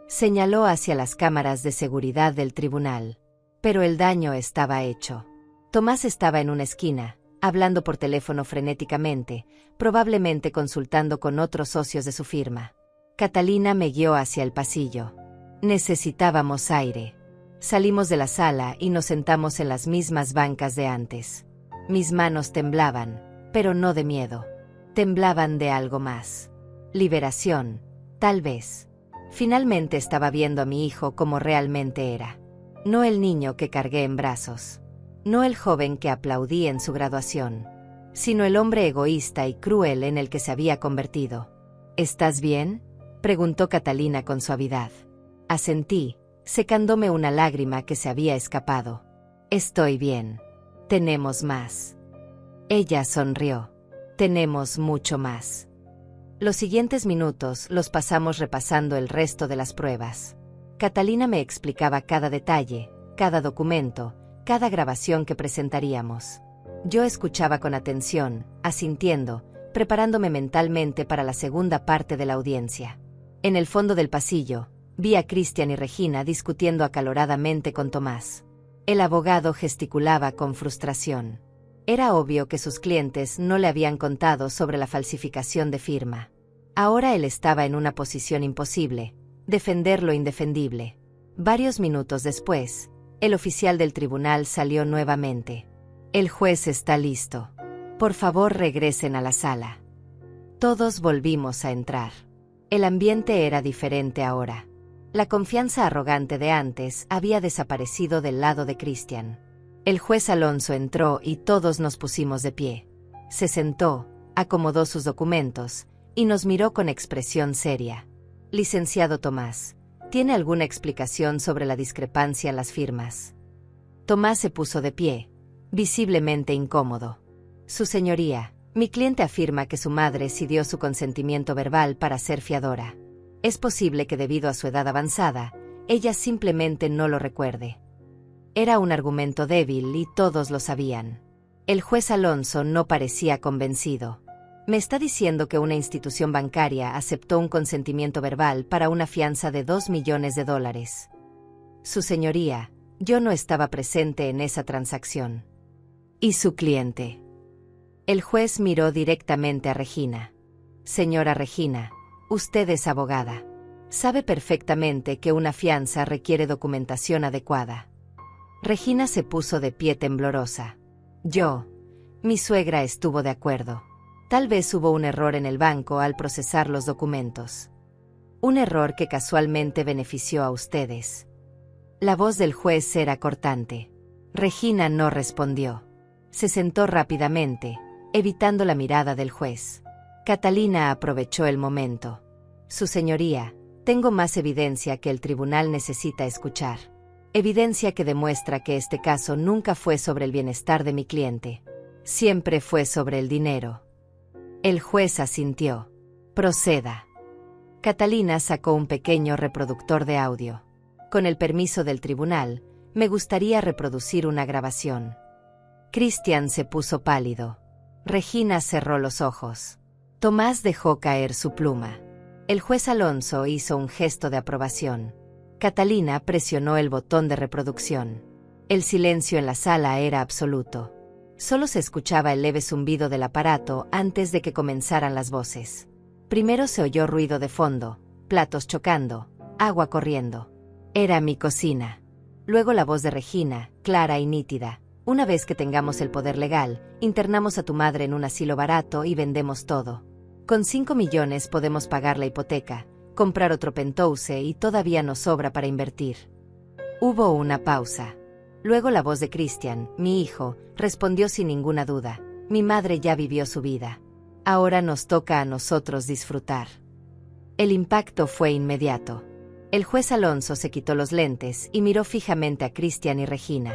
Señaló hacia las cámaras de seguridad del tribunal. Pero el daño estaba hecho. Tomás estaba en una esquina, hablando por teléfono frenéticamente, probablemente consultando con otros socios de su firma. Catalina me guió hacia el pasillo. Necesitábamos aire. Salimos de la sala y nos sentamos en las mismas bancas de antes. Mis manos temblaban, pero no de miedo. Temblaban de algo más. Liberación, tal vez. Finalmente estaba viendo a mi hijo como realmente era. No el niño que cargué en brazos. No el joven que aplaudí en su graduación. Sino el hombre egoísta y cruel en el que se había convertido. ¿Estás bien?, preguntó Catalina con suavidad. Asentí, secándome una lágrima que se había escapado. Estoy bien. Tenemos más. Ella sonrió. Tenemos mucho más. Los siguientes minutos los pasamos repasando el resto de las pruebas. Catalina me explicaba cada detalle, cada documento, cada grabación que presentaríamos. Yo escuchaba con atención, asintiendo, preparándome mentalmente para la segunda parte de la audiencia. En el fondo del pasillo, vi a Christian y Regina discutiendo acaloradamente con Tomás. El abogado gesticulaba con frustración. Era obvio que sus clientes no le habían contado sobre la falsificación de firma. Ahora él estaba en una posición imposible, defender lo indefendible. Varios minutos después, el oficial del tribunal salió nuevamente. El juez está listo. Por favor, regresen a la sala. Todos volvimos a entrar. El ambiente era diferente ahora. La confianza arrogante de antes había desaparecido del lado de Christian. El juez Alonso entró y todos nos pusimos de pie. Se sentó, acomodó sus documentos, y nos miró con expresión seria. Licenciado Tomás, ¿tiene alguna explicación sobre la discrepancia en las firmas? Tomás se puso de pie, visiblemente incómodo. Su señoría, mi cliente afirma que su madre sí dio su consentimiento verbal para ser fiadora. Es posible que debido a su edad avanzada, ella simplemente no lo recuerde. Era un argumento débil y todos lo sabían. El juez Alonso no parecía convencido. ¿Me está diciendo que una institución bancaria aceptó un consentimiento verbal para una fianza de $2 millones? Su señoría, yo no estaba presente en esa transacción. ¿Y su cliente? El juez miró directamente a Regina. Señora Regina, usted es abogada. Sabe perfectamente que una fianza requiere documentación adecuada. Regina se puso de pie temblorosa. Mi suegra estuvo de acuerdo. Tal vez hubo un error en el banco al procesar los documentos. Un error que casualmente benefició a ustedes. La voz del juez era cortante. Regina no respondió. Se sentó rápidamente, evitando la mirada del juez. Catalina aprovechó el momento. Su señoría, tengo más evidencia que el tribunal necesita escuchar. Evidencia que demuestra que este caso nunca fue sobre el bienestar de mi cliente. Siempre fue sobre el dinero. El juez asintió. Proceda. Catalina sacó un pequeño reproductor de audio. Con el permiso del tribunal, me gustaría reproducir una grabación. Christian se puso pálido. Regina cerró los ojos. Tomás dejó caer su pluma. El juez Alonso hizo un gesto de aprobación. Catalina presionó el botón de reproducción. El silencio en la sala era absoluto. Solo se escuchaba el leve zumbido del aparato antes de que comenzaran las voces. Primero se oyó ruido de fondo, platos chocando, agua corriendo. Era mi cocina. Luego la voz de Regina, clara y nítida. Una vez que tengamos el poder legal, internamos a tu madre en un asilo barato y vendemos todo. Con 5 millones podemos pagar la hipoteca, comprar otro penthouse y todavía nos sobra para invertir. Hubo una pausa. Luego la voz de Christian, mi hijo, respondió sin ninguna duda. Mi madre ya vivió su vida. Ahora nos toca a nosotros disfrutar. El impacto fue inmediato. El juez Alonso se quitó los lentes y miró fijamente a Christian y Regina.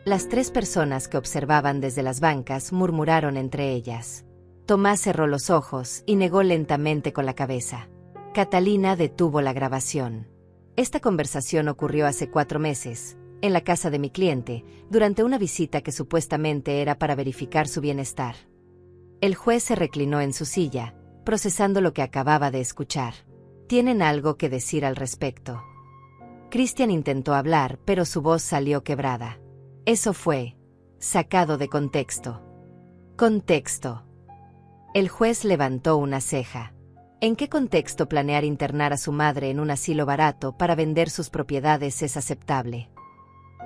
Las 3 personas que observaban desde las bancas murmuraron entre ellas. Tomás cerró los ojos y negó lentamente con la cabeza. Catalina detuvo la grabación. Esta conversación ocurrió hace 4 meses, en la casa de mi cliente, durante una visita que supuestamente era para verificar su bienestar. El juez se reclinó en su silla, procesando lo que acababa de escuchar. ¿Tienen algo que decir al respecto? Christian intentó hablar, pero su voz salió quebrada. Eso fue sacado de contexto. Contexto. El juez levantó una ceja. ¿En qué contexto planear internar a su madre en un asilo barato para vender sus propiedades es aceptable?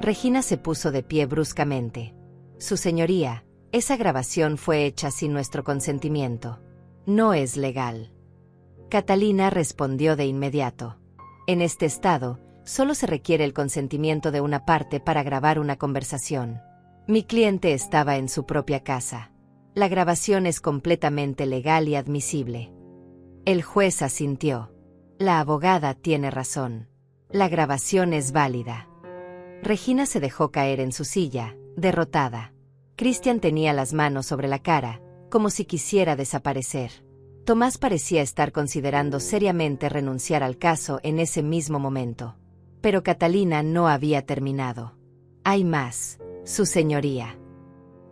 Regina se puso de pie bruscamente. Su señoría, esa grabación fue hecha sin nuestro consentimiento. No es legal. Catalina respondió de inmediato. En este estado, solo se requiere el consentimiento de una parte para grabar una conversación. Mi cliente estaba en su propia casa. La grabación es completamente legal y admisible. El juez asintió. La abogada tiene razón. La grabación es válida. Regina se dejó caer en su silla, derrotada. Christian tenía las manos sobre la cara, como si quisiera desaparecer. Tomás parecía estar considerando seriamente renunciar al caso en ese mismo momento. Pero Catalina no había terminado. Hay más, su señoría.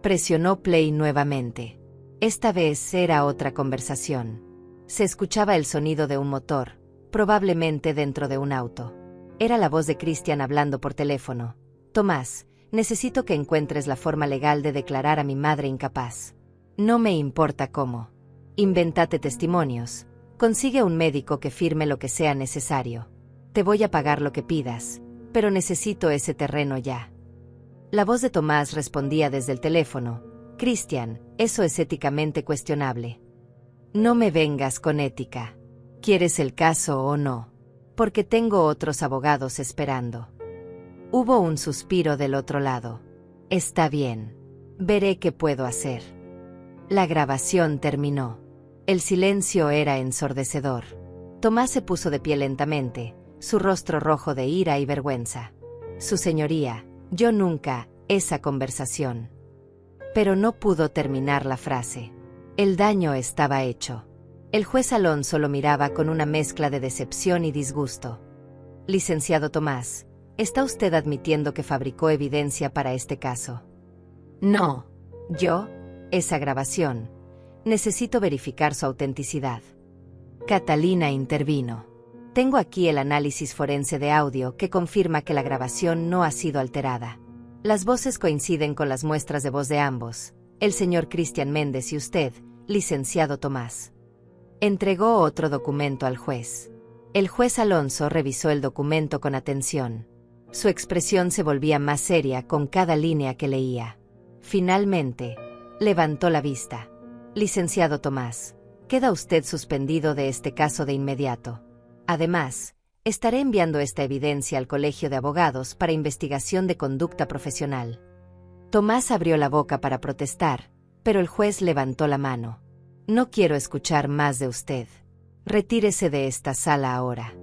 Presionó play nuevamente. Esta vez era otra conversación. Se escuchaba el sonido de un motor, probablemente dentro de un auto. Era la voz de Christian hablando por teléfono. Tomás, necesito que encuentres la forma legal de declarar a mi madre incapaz. No me importa cómo. Invéntate testimonios. Consigue un médico que firme lo que sea necesario. Te voy a pagar lo que pidas, pero necesito ese terreno ya. La voz de Tomás respondía desde el teléfono. Christian, eso es éticamente cuestionable. No me vengas con ética. ¿Quieres el caso o no? Porque tengo otros abogados esperando. Hubo un suspiro del otro lado. Está bien. Veré qué puedo hacer. La grabación terminó. El silencio era ensordecedor. Tomás se puso de pie lentamente, su rostro rojo de ira y vergüenza. Su señoría, yo nunca, esa conversación. Pero no pudo terminar la frase. El daño estaba hecho. El juez Alonso lo miraba con una mezcla de decepción y disgusto. Licenciado Tomás, ¿está usted admitiendo que fabricó evidencia para este caso? No. ¿Yo? Esa grabación. Necesito verificar su autenticidad. Catalina intervino. Tengo aquí el análisis forense de audio que confirma que la grabación no ha sido alterada. Las voces coinciden con las muestras de voz de ambos, el señor Christian Méndez y usted, licenciado Tomás. Entregó otro documento al juez. El juez Alonso revisó el documento con atención. Su expresión se volvía más seria con cada línea que leía. Finalmente, levantó la vista. Licenciado Tomás, queda usted suspendido de este caso de inmediato. Además, Estaré enviando esta evidencia al Colegio de Abogados para investigación de conducta profesional. Tomás abrió la boca para protestar, pero el juez levantó la mano. No quiero escuchar más de usted. Retírese de esta sala ahora.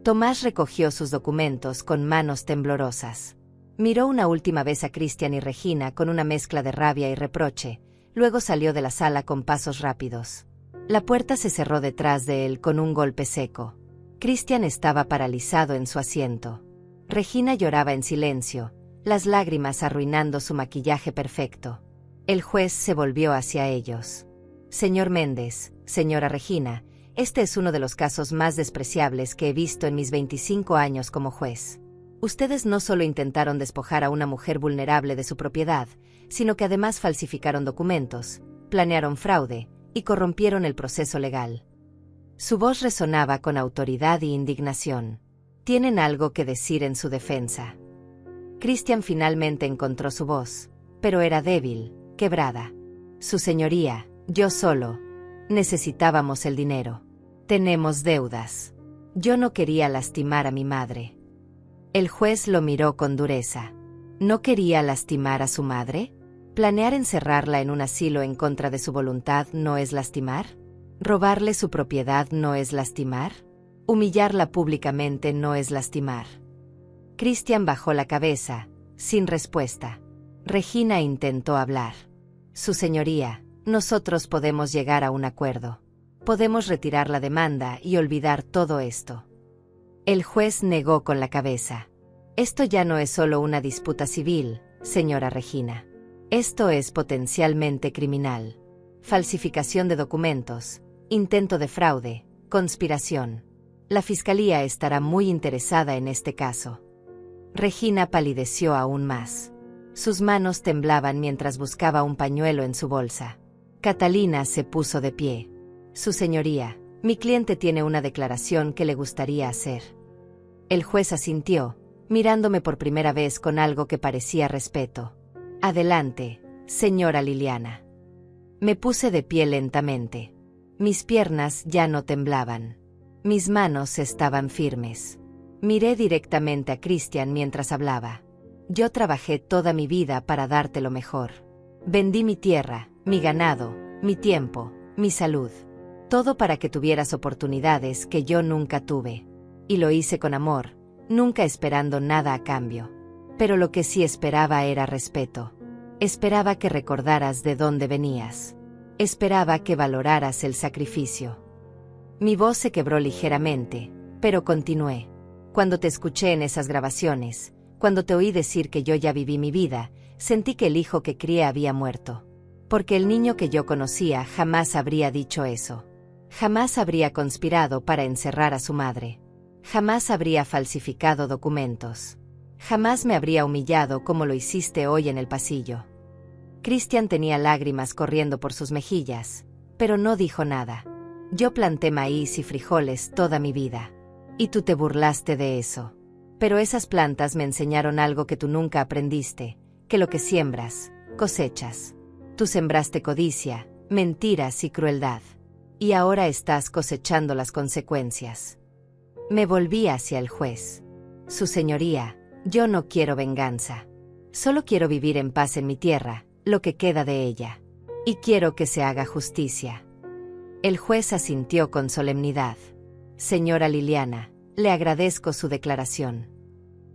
Tomás recogió sus documentos con manos temblorosas. Miró una última vez a Christian y Regina con una mezcla de rabia y reproche, luego salió de la sala con pasos rápidos. La puerta se cerró detrás de él con un golpe seco. Christian estaba paralizado en su asiento. Regina lloraba en silencio, las lágrimas arruinando su maquillaje perfecto. El juez se volvió hacia ellos. Señor Méndez, señora Regina, este es uno de los casos más despreciables que he visto en mis 25 años como juez. Ustedes no solo intentaron despojar a una mujer vulnerable de su propiedad, sino que además falsificaron documentos, planearon fraude y corrompieron el proceso legal. Su voz resonaba con autoridad y indignación. ¿Tienen algo que decir en su defensa? Christian finalmente encontró su voz, pero era débil, quebrada. Su señoría, yo solo. Necesitábamos el dinero. Tenemos deudas. Yo no quería lastimar a mi madre. El juez lo miró con dureza. ¿No quería lastimar a su madre? ¿Planear encerrarla en un asilo en contra de su voluntad no es lastimar? ¿Robarle su propiedad no es lastimar? ¿Humillarla públicamente no es lastimar? Christian bajó la cabeza, sin respuesta. Regina intentó hablar. Su señoría, nosotros podemos llegar a un acuerdo. Podemos retirar la demanda y olvidar todo esto. El juez negó con la cabeza. Esto ya no es solo una disputa civil, señora Regina. Esto es potencialmente criminal. Falsificación de documentos, intento de fraude, conspiración. La fiscalía estará muy interesada en este caso. Regina palideció aún más. Sus manos temblaban mientras buscaba un pañuelo en su bolsa. Catalina se puso de pie. Su señoría, mi cliente tiene una declaración que le gustaría hacer. El juez asintió, mirándome por primera vez con algo que parecía respeto. Adelante, señora Liliana. Me puse de pie lentamente. Mis piernas ya no temblaban. Mis manos estaban firmes. Miré directamente a Christian mientras hablaba. Yo trabajé toda mi vida para darte lo mejor. Vendí mi tierra, mi ganado, mi tiempo, mi salud. Todo para que tuvieras oportunidades que yo nunca tuve. Y lo hice con amor, nunca esperando nada a cambio. Pero lo que sí esperaba era respeto. Esperaba que recordaras de dónde venías. Esperaba que valoraras el sacrificio. Mi voz se quebró ligeramente, pero continué. Cuando te escuché en esas grabaciones, cuando te oí decir que yo ya viví mi vida, sentí que el hijo que crié había muerto. Porque el niño que yo conocía jamás habría dicho eso. Jamás habría conspirado para encerrar a su madre. Jamás habría falsificado documentos. Jamás me habría humillado como lo hiciste hoy en el pasillo. Christian tenía lágrimas corriendo por sus mejillas, pero no dijo nada. Yo planté maíz y frijoles toda mi vida. Y tú te burlaste de eso. Pero esas plantas me enseñaron algo que tú nunca aprendiste, que lo que siembras, cosechas. Tú sembraste codicia, mentiras y crueldad. Y ahora estás cosechando las consecuencias. Me volví hacia el juez. Su señoría, yo no quiero venganza. Solo quiero vivir en paz en mi tierra, lo que queda de ella. Y quiero que se haga justicia. El juez asintió con solemnidad. Señora Liliana, le agradezco su declaración.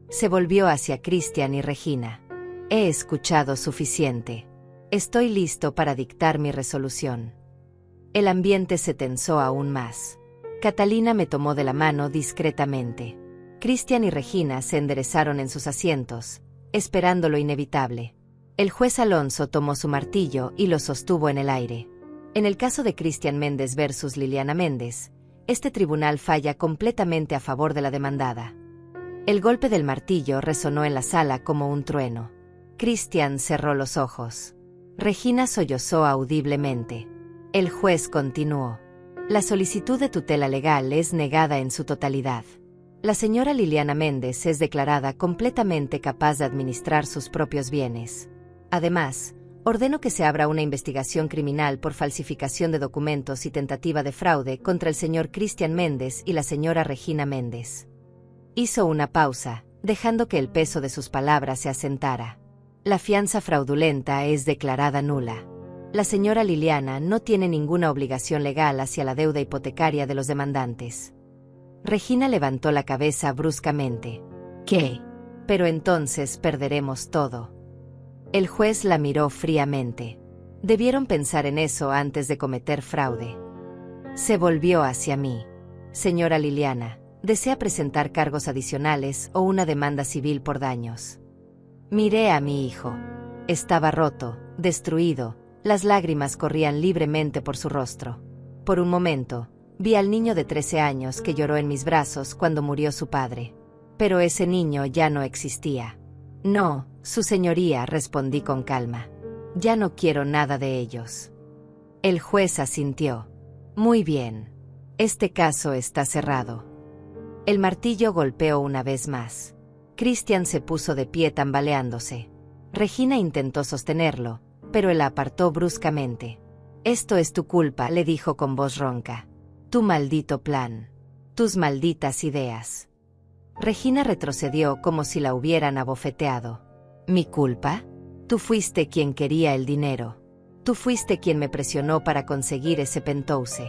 Se volvió hacia Christian y Regina. He escuchado suficiente. Estoy listo para dictar mi resolución. El ambiente se tensó aún más. Catalina me tomó de la mano discretamente. Christian y Regina se enderezaron en sus asientos, esperando lo inevitable. El juez Alonso tomó su martillo y lo sostuvo en el aire. En el caso de Christian Méndez versus Liliana Méndez, este tribunal falla completamente a favor de la demandada. El golpe del martillo resonó en la sala como un trueno. Christian cerró los ojos. Regina sollozó audiblemente. El juez continuó. La solicitud de tutela legal es negada en su totalidad. La señora Liliana Méndez es declarada completamente capaz de administrar sus propios bienes. Además, ordeno que se abra una investigación criminal por falsificación de documentos y tentativa de fraude contra el señor Christian Méndez y la señora Regina Méndez. Hizo una pausa, dejando que el peso de sus palabras se asentara. La fianza fraudulenta es declarada nula. La señora Liliana no tiene ninguna obligación legal hacia la deuda hipotecaria de los demandantes. Regina levantó la cabeza bruscamente. ¿Qué? Pero entonces perderemos todo. El juez la miró fríamente. Debieron pensar en eso antes de cometer fraude. Se volvió hacia mí. Señora Liliana, ¿desea presentar cargos adicionales o una demanda civil por daños? Miré a mi hijo. Estaba roto, destruido, las lágrimas corrían libremente por su rostro. Por un momento, vi al niño de 13 años que lloró en mis brazos cuando murió su padre. Pero ese niño ya no existía. No, su señoría, respondí con calma. Ya no quiero nada de ellos. El juez asintió. Muy bien. Este caso está cerrado. El martillo golpeó una vez más. Christian se puso de pie tambaleándose. Regina intentó sostenerlo, pero él la apartó bruscamente. Esto es tu culpa, le dijo con voz ronca. Tu maldito plan. Tus malditas ideas. Regina retrocedió como si la hubieran abofeteado. ¿Mi culpa? Tú fuiste quien quería el dinero. Tú fuiste quien me presionó para conseguir ese penthouse.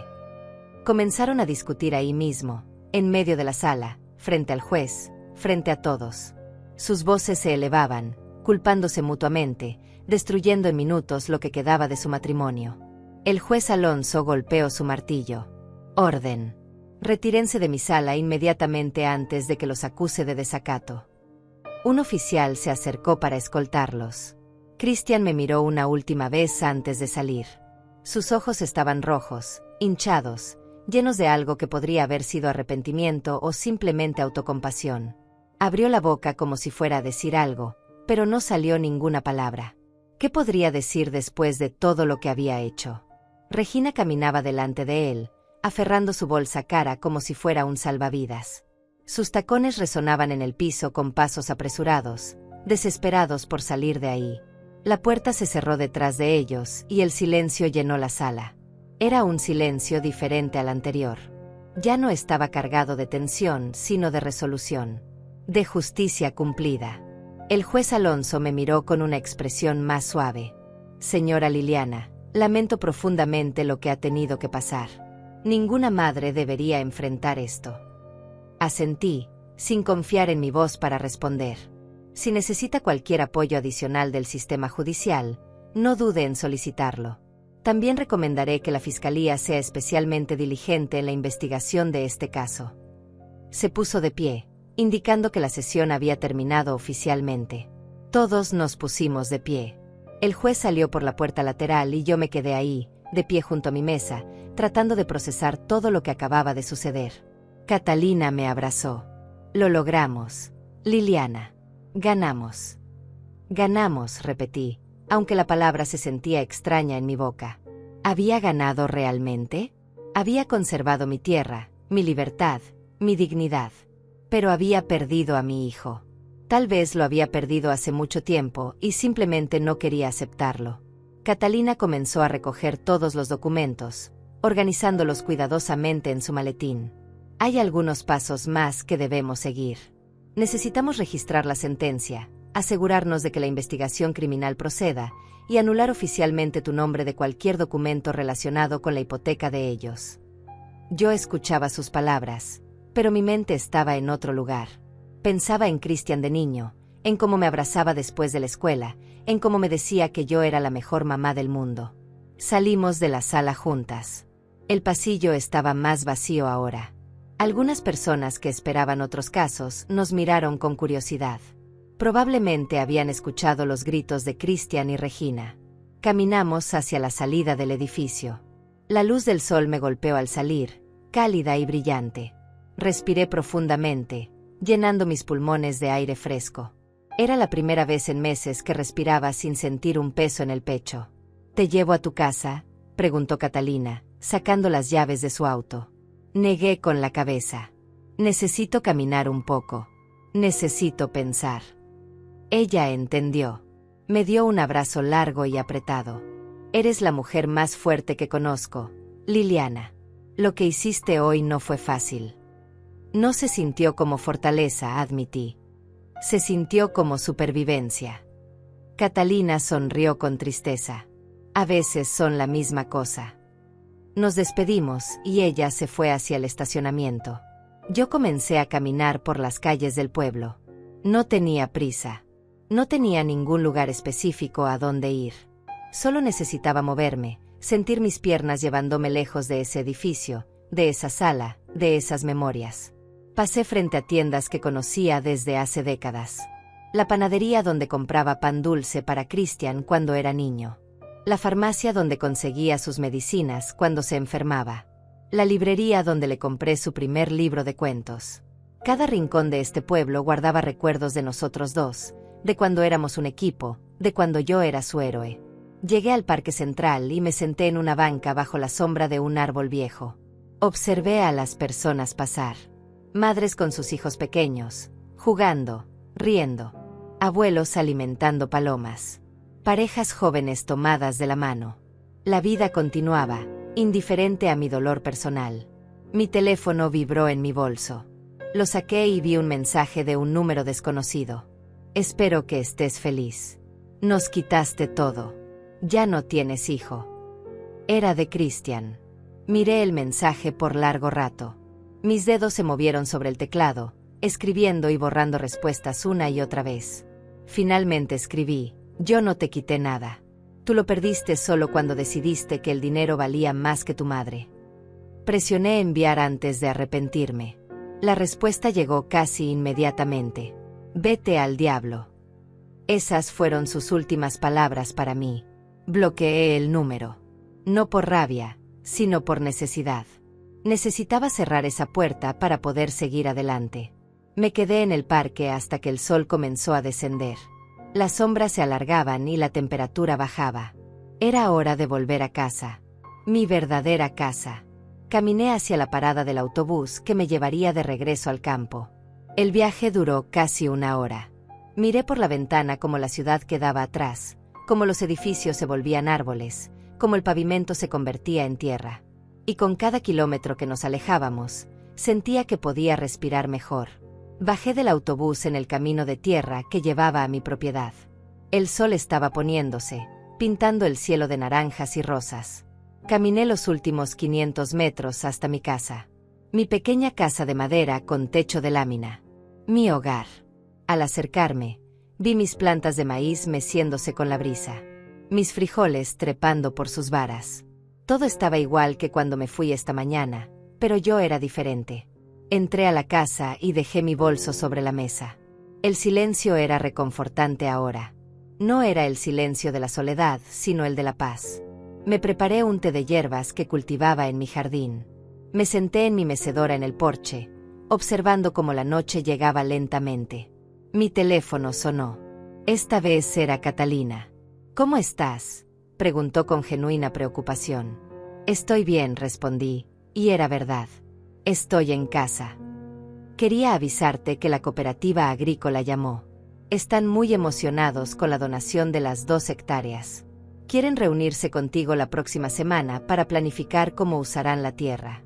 Comenzaron a discutir ahí mismo, en medio de la sala, frente al juez, frente a todos. Sus voces se elevaban, culpándose mutuamente, destruyendo en minutos lo que quedaba de su matrimonio. El juez Alonso golpeó su martillo. Orden. Retírense de mi sala inmediatamente antes de que los acuse de desacato. Un oficial se acercó para escoltarlos. Christian me miró una última vez antes de salir. Sus ojos estaban rojos, hinchados, llenos de algo que podría haber sido arrepentimiento o simplemente autocompasión. Abrió la boca como si fuera a decir algo, pero no salió ninguna palabra. ¿Qué podría decir después de todo lo que había hecho? Regina caminaba delante de él, aferrando su bolsa cara como si fuera un salvavidas. Sus tacones resonaban en el piso con pasos apresurados, desesperados por salir de ahí. La puerta se cerró detrás de ellos y el silencio llenó la sala. Era un silencio diferente al anterior. Ya no estaba cargado de tensión, sino de resolución. De justicia cumplida. El juez Alonso me miró con una expresión más suave. Señora Liliana, lamento profundamente lo que ha tenido que pasar. Ninguna madre debería enfrentar esto. Asentí, sin confiar en mi voz para responder. Si necesita cualquier apoyo adicional del sistema judicial, no dude en solicitarlo. También recomendaré que la Fiscalía sea especialmente diligente en la investigación de este caso. Se puso de pie, indicando que la sesión había terminado oficialmente. Todos nos pusimos de pie. El juez salió por la puerta lateral y yo me quedé ahí, de pie junto a mi mesa, tratando de procesar todo lo que acababa de suceder. Catalina me abrazó. Lo logramos. Liliana. Ganamos. Ganamos, repetí, aunque la palabra se sentía extraña en mi boca. ¿Había ganado realmente? Había conservado mi tierra, mi libertad, mi dignidad. Pero había perdido a mi hijo. Tal vez lo había perdido hace mucho tiempo y simplemente no quería aceptarlo. Catalina comenzó a recoger todos los documentos, organizándolos cuidadosamente en su maletín. Hay algunos pasos más que debemos seguir. Necesitamos registrar la sentencia, asegurarnos de que la investigación criminal proceda y anular oficialmente tu nombre de cualquier documento relacionado con la hipoteca de ellos. Yo escuchaba sus palabras, pero mi mente estaba en otro lugar. Pensaba en Christian de niño, en cómo me abrazaba después de la escuela, en cómo me decía que yo era la mejor mamá del mundo. Salimos de la sala juntas. El pasillo estaba más vacío ahora. Algunas personas que esperaban otros casos nos miraron con curiosidad. Probablemente habían escuchado los gritos de Christian y Regina. Caminamos hacia la salida del edificio. La luz del sol me golpeó al salir, cálida y brillante. Respiré profundamente, llenando mis pulmones de aire fresco. Era la primera vez en meses que respiraba sin sentir un peso en el pecho. ¿Te llevo a tu casa?, preguntó Catalina, sacando las llaves de su auto. Negué con la cabeza. Necesito caminar un poco. Necesito pensar. Ella entendió. Me dio un abrazo largo y apretado. Eres la mujer más fuerte que conozco, Liliana. Lo que hiciste hoy no fue fácil. No se sintió como fortaleza, admití. Se sintió como supervivencia. Catalina sonrió con tristeza. A veces son la misma cosa. Nos despedimos y ella se fue hacia el estacionamiento. Yo comencé a caminar por las calles del pueblo. No tenía prisa. No tenía ningún lugar específico a donde ir. Solo necesitaba moverme, sentir mis piernas llevándome lejos de ese edificio, de esa sala, de esas memorias. Pasé frente a tiendas que conocía desde hace décadas. La panadería donde compraba pan dulce para Christian cuando era niño. La farmacia donde conseguía sus medicinas cuando se enfermaba. La librería donde le compré su primer libro de cuentos. Cada rincón de este pueblo guardaba recuerdos de nosotros dos, de cuando éramos un equipo, de cuando yo era su héroe. Llegué al Parque Central y me senté en una banca bajo la sombra de un árbol viejo. Observé a las personas pasar. Madres con sus hijos pequeños, jugando, riendo. Abuelos alimentando palomas. Parejas jóvenes tomadas de la mano. La vida continuaba, indiferente a mi dolor personal. Mi teléfono vibró en mi bolso. Lo saqué y vi un mensaje de un número desconocido. Espero que estés feliz. Nos quitaste todo. Ya no tienes hijo. Era de Christian. Miré el mensaje por largo rato. Mis dedos se movieron sobre el teclado, escribiendo y borrando respuestas una y otra vez. Finalmente escribí: yo no te quité nada. Tú lo perdiste solo cuando decidiste que el dinero valía más que tu madre. Presioné enviar antes de arrepentirme. La respuesta llegó casi inmediatamente. Vete al diablo. Esas fueron sus últimas palabras para mí. Bloqueé el número. No por rabia, sino por necesidad. Necesitaba cerrar esa puerta para poder seguir adelante. Me quedé en el parque hasta que el sol comenzó a descender. Las sombras se alargaban y la temperatura bajaba. Era hora de volver a casa. Mi verdadera casa. Caminé hacia la parada del autobús que me llevaría de regreso al campo. El viaje duró casi una hora. Miré por la ventana cómo la ciudad quedaba atrás, cómo los edificios se volvían árboles, cómo el pavimento se convertía en tierra. Y con cada kilómetro que nos alejábamos, sentía que podía respirar mejor. Bajé del autobús en el camino de tierra que llevaba a mi propiedad. El sol estaba poniéndose, pintando el cielo de naranjas y rosas. Caminé los últimos 500 metros hasta mi casa. Mi pequeña casa de madera con techo de lámina. Mi hogar. Al acercarme, vi mis plantas de maíz meciéndose con la brisa. Mis frijoles trepando por sus varas. Todo estaba igual que cuando me fui esta mañana, pero yo era diferente. Entré a la casa y dejé mi bolso sobre la mesa. El silencio era reconfortante ahora. No era el silencio de la soledad, sino el de la paz. Me preparé un té de hierbas que cultivaba en mi jardín. Me senté en mi mecedora en el porche, observando cómo la noche llegaba lentamente. Mi teléfono sonó. Esta vez era Catalina. ¿Cómo estás?, preguntó con genuina preocupación. Estoy bien, respondí, y era verdad. Estoy en casa. Quería avisarte que la cooperativa agrícola llamó. Están muy emocionados con la donación de las 2 hectáreas. Quieren reunirse contigo la próxima semana para planificar cómo usarán la tierra.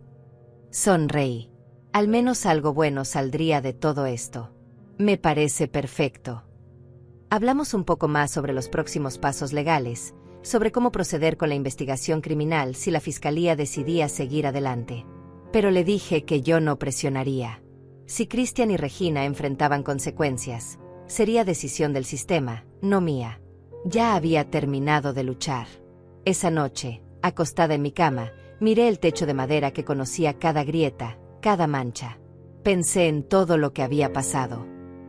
Sonreí. Al menos algo bueno saldría de todo esto. Me parece perfecto. Hablamos un poco más sobre los próximos pasos legales, sobre cómo proceder con la investigación criminal si la fiscalía decidía seguir adelante. Pero le dije que yo no presionaría. Si Christian y Regina enfrentaban consecuencias, sería decisión del sistema, no mía. Ya había terminado de luchar. Esa noche, acostada en mi cama, miré el techo de madera que conocía cada grieta, cada mancha. Pensé en todo lo que había pasado.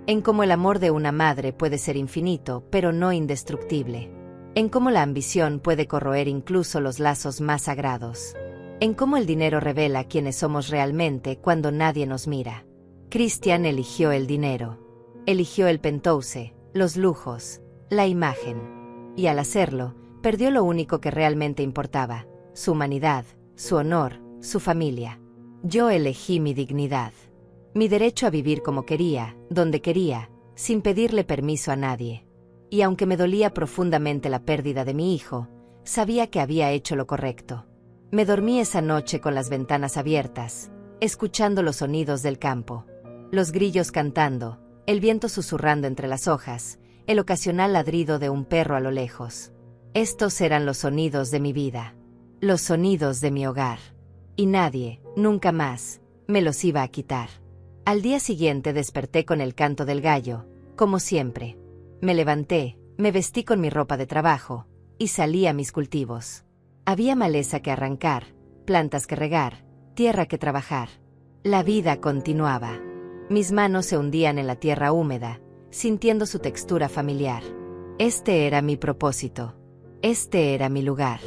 En cómo el amor de una madre puede ser infinito, pero no indestructible. En cómo la ambición puede corroer incluso los lazos más sagrados. En cómo el dinero revela quiénes somos realmente cuando nadie nos mira. Christian eligió el dinero. Eligió el penthouse, los lujos, la imagen. Y al hacerlo, perdió lo único que realmente importaba: su humanidad, su honor, su familia. Yo elegí mi dignidad. Mi derecho a vivir como quería, donde quería, sin pedirle permiso a nadie. Y aunque me dolía profundamente la pérdida de mi hijo, sabía que había hecho lo correcto. Me dormí esa noche con las ventanas abiertas, escuchando los sonidos del campo. Los grillos cantando, el viento susurrando entre las hojas, el ocasional ladrido de un perro a lo lejos. Estos eran los sonidos de mi vida. Los sonidos de mi hogar. Y nadie, nunca más, me los iba a quitar. Al día siguiente desperté con el canto del gallo, como siempre. Me levanté, me vestí con mi ropa de trabajo, y salí a mis cultivos. Había maleza que arrancar, plantas que regar, tierra que trabajar. La vida continuaba. Mis manos se hundían en la tierra húmeda, sintiendo su textura familiar. Este era mi propósito. Este era mi lugar.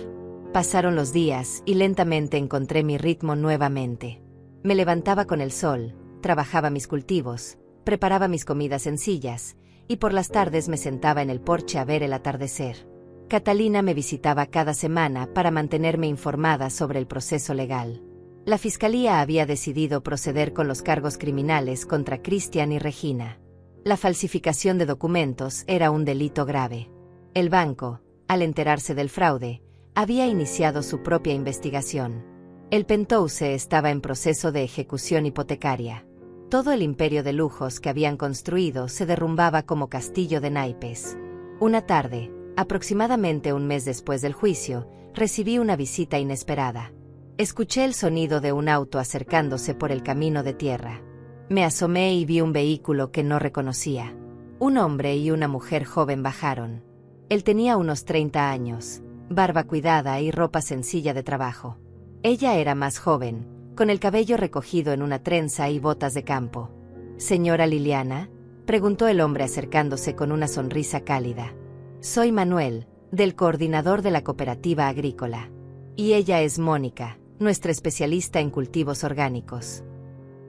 Pasaron los días y lentamente encontré mi ritmo nuevamente. Me levantaba con el sol, trabajaba mis cultivos, preparaba mis comidas sencillas, y por las tardes me sentaba en el porche a ver el atardecer. Catalina me visitaba cada semana para mantenerme informada sobre el proceso legal. La fiscalía había decidido proceder con los cargos criminales contra Cristian y Regina. La falsificación de documentos era un delito grave. El banco, al enterarse del fraude, había iniciado su propia investigación. El Penthouse estaba en proceso de ejecución hipotecaria. Todo el imperio de lujos que habían construido se derrumbaba como castillo de naipes. Una tarde, aproximadamente un mes después del juicio, recibí una visita inesperada. Escuché el sonido de un auto acercándose por el camino de tierra. Me asomé y vi un vehículo que no reconocía. Un hombre y una mujer joven bajaron. Él tenía unos 30 años, barba cuidada y ropa sencilla de trabajo. Ella era más joven, con el cabello recogido en una trenza y botas de campo. «¿Señora Liliana?», preguntó el hombre acercándose con una sonrisa cálida. «Soy Manuel, del coordinador de la cooperativa agrícola. Y ella es Mónica, nuestra especialista en cultivos orgánicos».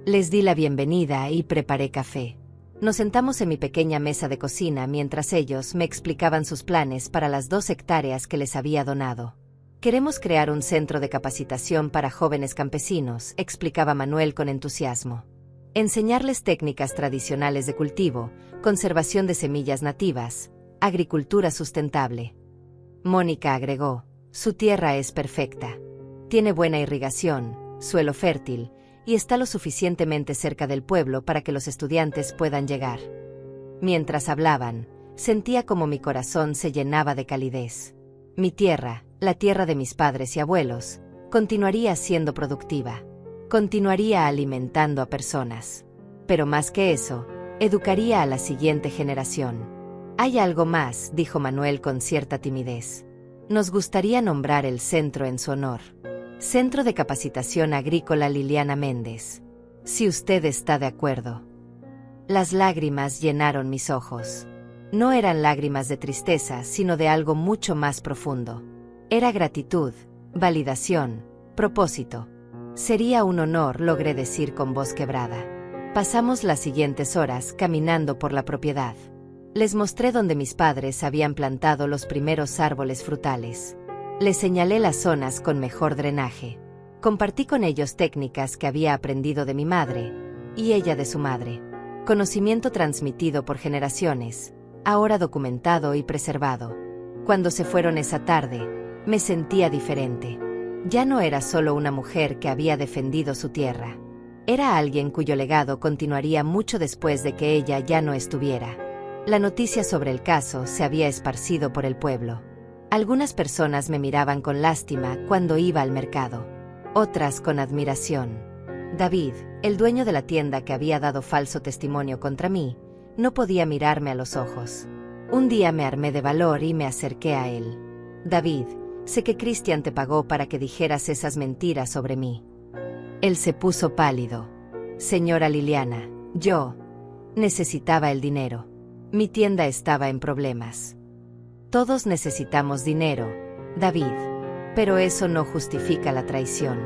Les di la bienvenida y preparé café. Nos sentamos en mi pequeña mesa de cocina mientras ellos me explicaban sus planes para las 2 hectáreas que les había donado. «Queremos crear un centro de capacitación para jóvenes campesinos», explicaba Manuel con entusiasmo. «Enseñarles técnicas tradicionales de cultivo, conservación de semillas nativas, agricultura sustentable». Mónica agregó: «Su tierra es perfecta. Tiene buena irrigación, suelo fértil, y está lo suficientemente cerca del pueblo para que los estudiantes puedan llegar». Mientras hablaban, sentía como mi corazón se llenaba de calidez. Mi tierra, la tierra de mis padres y abuelos, continuaría siendo productiva. Continuaría alimentando a personas. Pero más que eso, educaría a la siguiente generación. «Hay algo más», dijo Manuel con cierta timidez. «Nos gustaría nombrar el centro en su honor. Centro de Capacitación Agrícola Liliana Méndez. Si usted está de acuerdo». Las lágrimas llenaron mis ojos. No eran lágrimas de tristeza, sino de algo mucho más profundo. Era gratitud, validación, propósito. «Sería un honor», logré decir con voz quebrada. Pasamos las siguientes horas caminando por la propiedad. Les mostré donde mis padres habían plantado los primeros árboles frutales. Les señalé las zonas con mejor drenaje. Compartí con ellos técnicas que había aprendido de mi madre, y ella de su madre. Conocimiento transmitido por generaciones, ahora documentado y preservado. Cuando se fueron esa tarde, me sentía diferente. Ya no era solo una mujer que había defendido su tierra. Era alguien cuyo legado continuaría mucho después de que ella ya no estuviera. La noticia sobre el caso se había esparcido por el pueblo. Algunas personas me miraban con lástima cuando iba al mercado. Otras con admiración. David, el dueño de la tienda que había dado falso testimonio contra mí, no podía mirarme a los ojos. Un día me armé de valor y me acerqué a él. «David, sé que Cristian te pagó para que dijeras esas mentiras sobre mí». Él se puso pálido. «Señora Liliana, yo necesitaba el dinero. Mi tienda estaba en problemas». «Todos necesitamos dinero, David, pero eso no justifica la traición».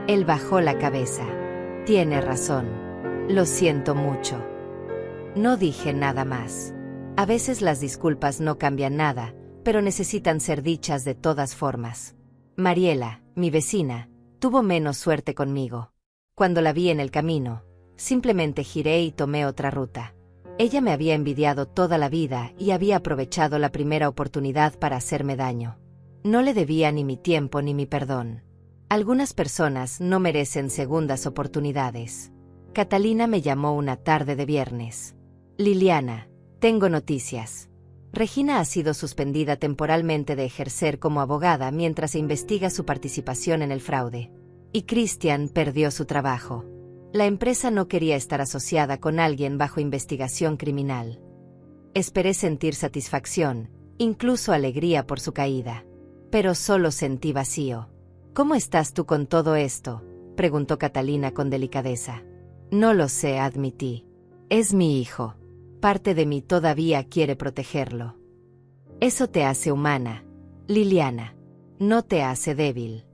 Él bajó la cabeza. «Tiene razón. Lo siento mucho». No dije nada más. A veces las disculpas no cambian nada, pero necesitan ser dichas de todas formas. Mariela, mi vecina, tuvo menos suerte conmigo. Cuando la vi en el camino, simplemente giré y tomé otra ruta. Ella me había envidiado toda la vida y había aprovechado la primera oportunidad para hacerme daño. No le debía ni mi tiempo ni mi perdón. Algunas personas no merecen segundas oportunidades. Catalina me llamó una tarde de viernes. Liliana, tengo noticias. Regina ha sido suspendida temporalmente de ejercer como abogada mientras se investiga su participación en el fraude. Y Christian perdió su trabajo. La empresa no quería estar asociada con alguien bajo investigación criminal. Esperé sentir satisfacción, incluso alegría por su caída. Pero solo sentí vacío. ¿Cómo estás tú con todo esto?, preguntó Catalina con delicadeza. No lo sé, admití. Es mi hijo. Parte de mí todavía quiere protegerlo. Eso te hace humana, Liliana. No te hace débil.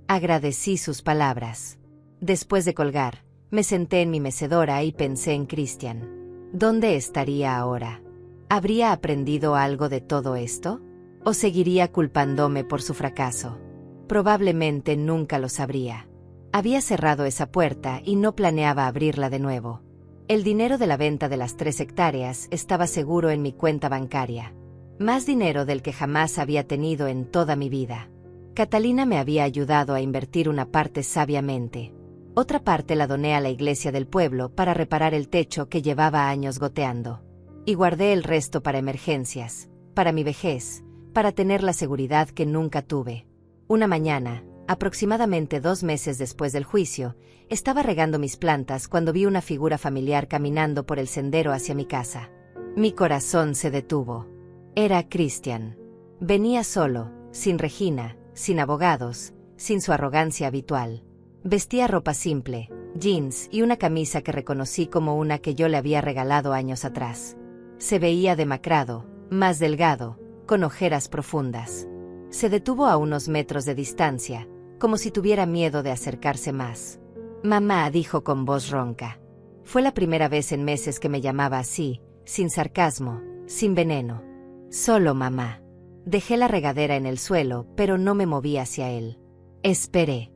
Agradecí sus palabras. Después de colgar, me senté en mi mecedora y pensé en Christian. ¿Dónde estaría ahora? ¿Habría aprendido algo de todo esto? ¿O seguiría culpándome por su fracaso? Probablemente nunca lo sabría. Había cerrado esa puerta y no planeaba abrirla de nuevo. El dinero de la venta de las 3 hectáreas estaba seguro en mi cuenta bancaria. Más dinero del que jamás había tenido en toda mi vida. Catalina me había ayudado a invertir una parte sabiamente. Otra parte la doné a la iglesia del pueblo para reparar el techo que llevaba años goteando. Y guardé el resto para emergencias, para mi vejez, para tener la seguridad que nunca tuve. Una mañana, aproximadamente 2 meses después del juicio, estaba regando mis plantas cuando vi una figura familiar caminando por el sendero hacia mi casa. Mi corazón se detuvo. Era Christian. Venía solo, sin Regina, sin abogados, sin su arrogancia habitual. Vestía ropa simple, jeans y una camisa que reconocí como una que yo le había regalado años atrás. Se veía demacrado, más delgado, con ojeras profundas. Se detuvo a unos metros de distancia, como si tuviera miedo de acercarse más. Mamá, dijo con voz ronca. Fue la primera vez en meses que me llamaba así, sin sarcasmo, sin veneno. Solo mamá. Dejé la regadera en el suelo, pero no me moví hacia él. Esperé.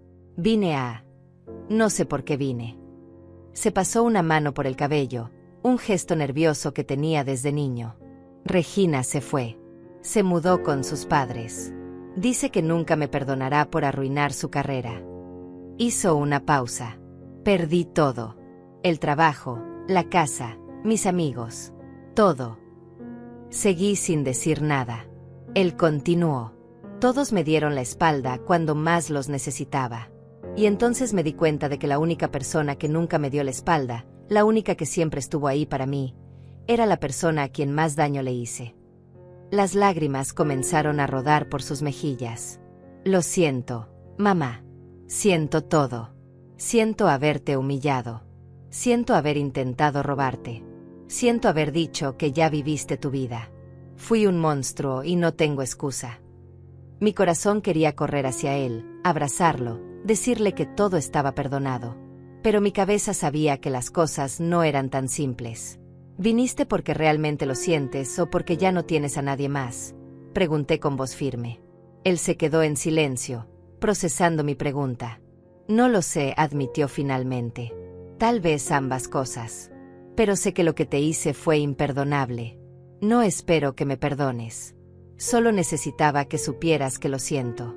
No sé por qué vine. Se pasó una mano por el cabello, un gesto nervioso que tenía desde niño. Regina se fue. Se mudó con sus padres. Dice que nunca me perdonará por arruinar su carrera. Hizo una pausa. Perdí todo. El trabajo, la casa, mis amigos. Todo. Seguí sin decir nada. Él continuó. Todos me dieron la espalda cuando más los necesitaba. Y entonces me di cuenta de que la única persona que nunca me dio la espalda, la única que siempre estuvo ahí para mí, era la persona a quien más daño le hice. Las lágrimas comenzaron a rodar por sus mejillas. Lo siento, mamá. Siento todo. Siento haberte humillado. Siento haber intentado robarte. Siento haber dicho que ya viviste tu vida. Fui un monstruo y no tengo excusa. Mi corazón quería correr hacia él, abrazarlo, decirle que todo estaba perdonado. Pero mi cabeza sabía que las cosas no eran tan simples. ¿Viniste porque realmente lo sientes o porque ya no tienes a nadie más?, pregunté con voz firme. Él se quedó en silencio, procesando mi pregunta. No lo sé, admitió finalmente. Tal vez ambas cosas. Pero sé que lo que te hice fue imperdonable. No espero que me perdones. Solo necesitaba que supieras que lo siento.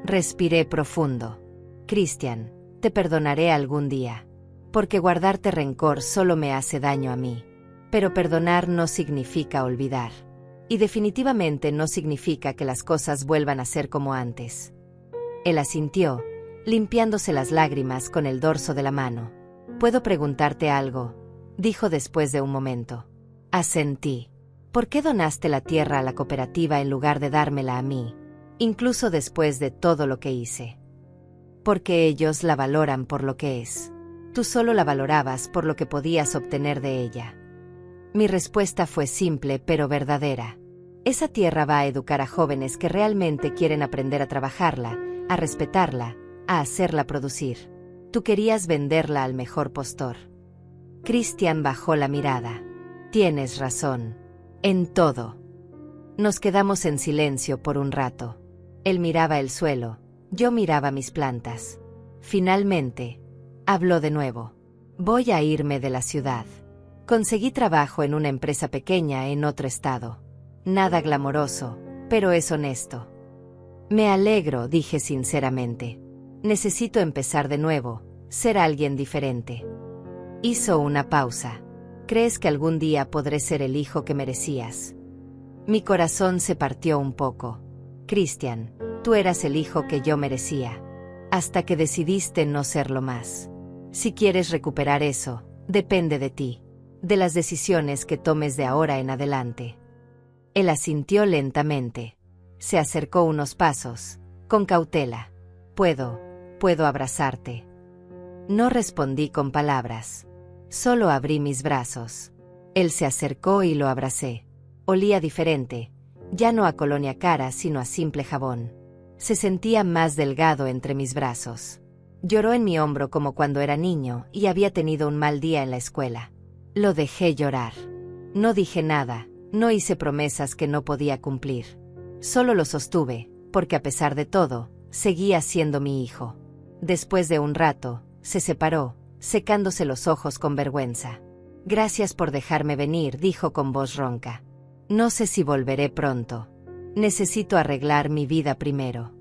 Respiré profundo. Christian, te perdonaré algún día. Porque guardarte rencor solo me hace daño a mí. Pero perdonar no significa olvidar. Y definitivamente no significa que las cosas vuelvan a ser como antes. Él asintió, limpiándose las lágrimas con el dorso de la mano. ¿Puedo preguntarte algo?, dijo después de un momento. Asentí. ¿Por qué donaste la tierra a la cooperativa en lugar de dármela a mí, incluso después de todo lo que hice? Porque ellos la valoran por lo que es. Tú solo la valorabas por lo que podías obtener de ella. Mi respuesta fue simple pero verdadera. Esa tierra va a educar a jóvenes que realmente quieren aprender a trabajarla, a respetarla, a hacerla producir. Tú querías venderla al mejor postor. Christian bajó la mirada. Tienes razón. En todo. Nos quedamos en silencio por un rato. Él miraba el suelo, yo miraba mis plantas. Finalmente, habló de nuevo. Voy a irme de la ciudad. Conseguí trabajo en una empresa pequeña en otro estado. Nada glamoroso, pero es honesto. Me alegro, dije sinceramente. Necesito empezar de nuevo, ser alguien diferente. Hizo una pausa. ¿Crees que algún día podré ser el hijo que merecías? Mi corazón se partió un poco. Christian, tú eras el hijo que yo merecía. Hasta que decidiste no serlo más. Si quieres recuperar eso, depende de ti. De las decisiones que tomes de ahora en adelante. Él asintió lentamente. Se acercó unos pasos, con cautela. Puedo abrazarte. No respondí con palabras. Solo abrí mis brazos. Él se acercó y lo abracé. Olía diferente, ya no a colonia cara sino a simple jabón. Se sentía más delgado entre mis brazos. Lloró en mi hombro como cuando era niño y había tenido un mal día en la escuela. Lo dejé llorar. No dije nada, no hice promesas que no podía cumplir. Solo lo sostuve, porque a pesar de todo, seguía siendo mi hijo. Después de un rato, se separó, secándose los ojos con vergüenza. Gracias por dejarme venir, dijo con voz ronca. No sé si volveré pronto. Necesito arreglar mi vida primero.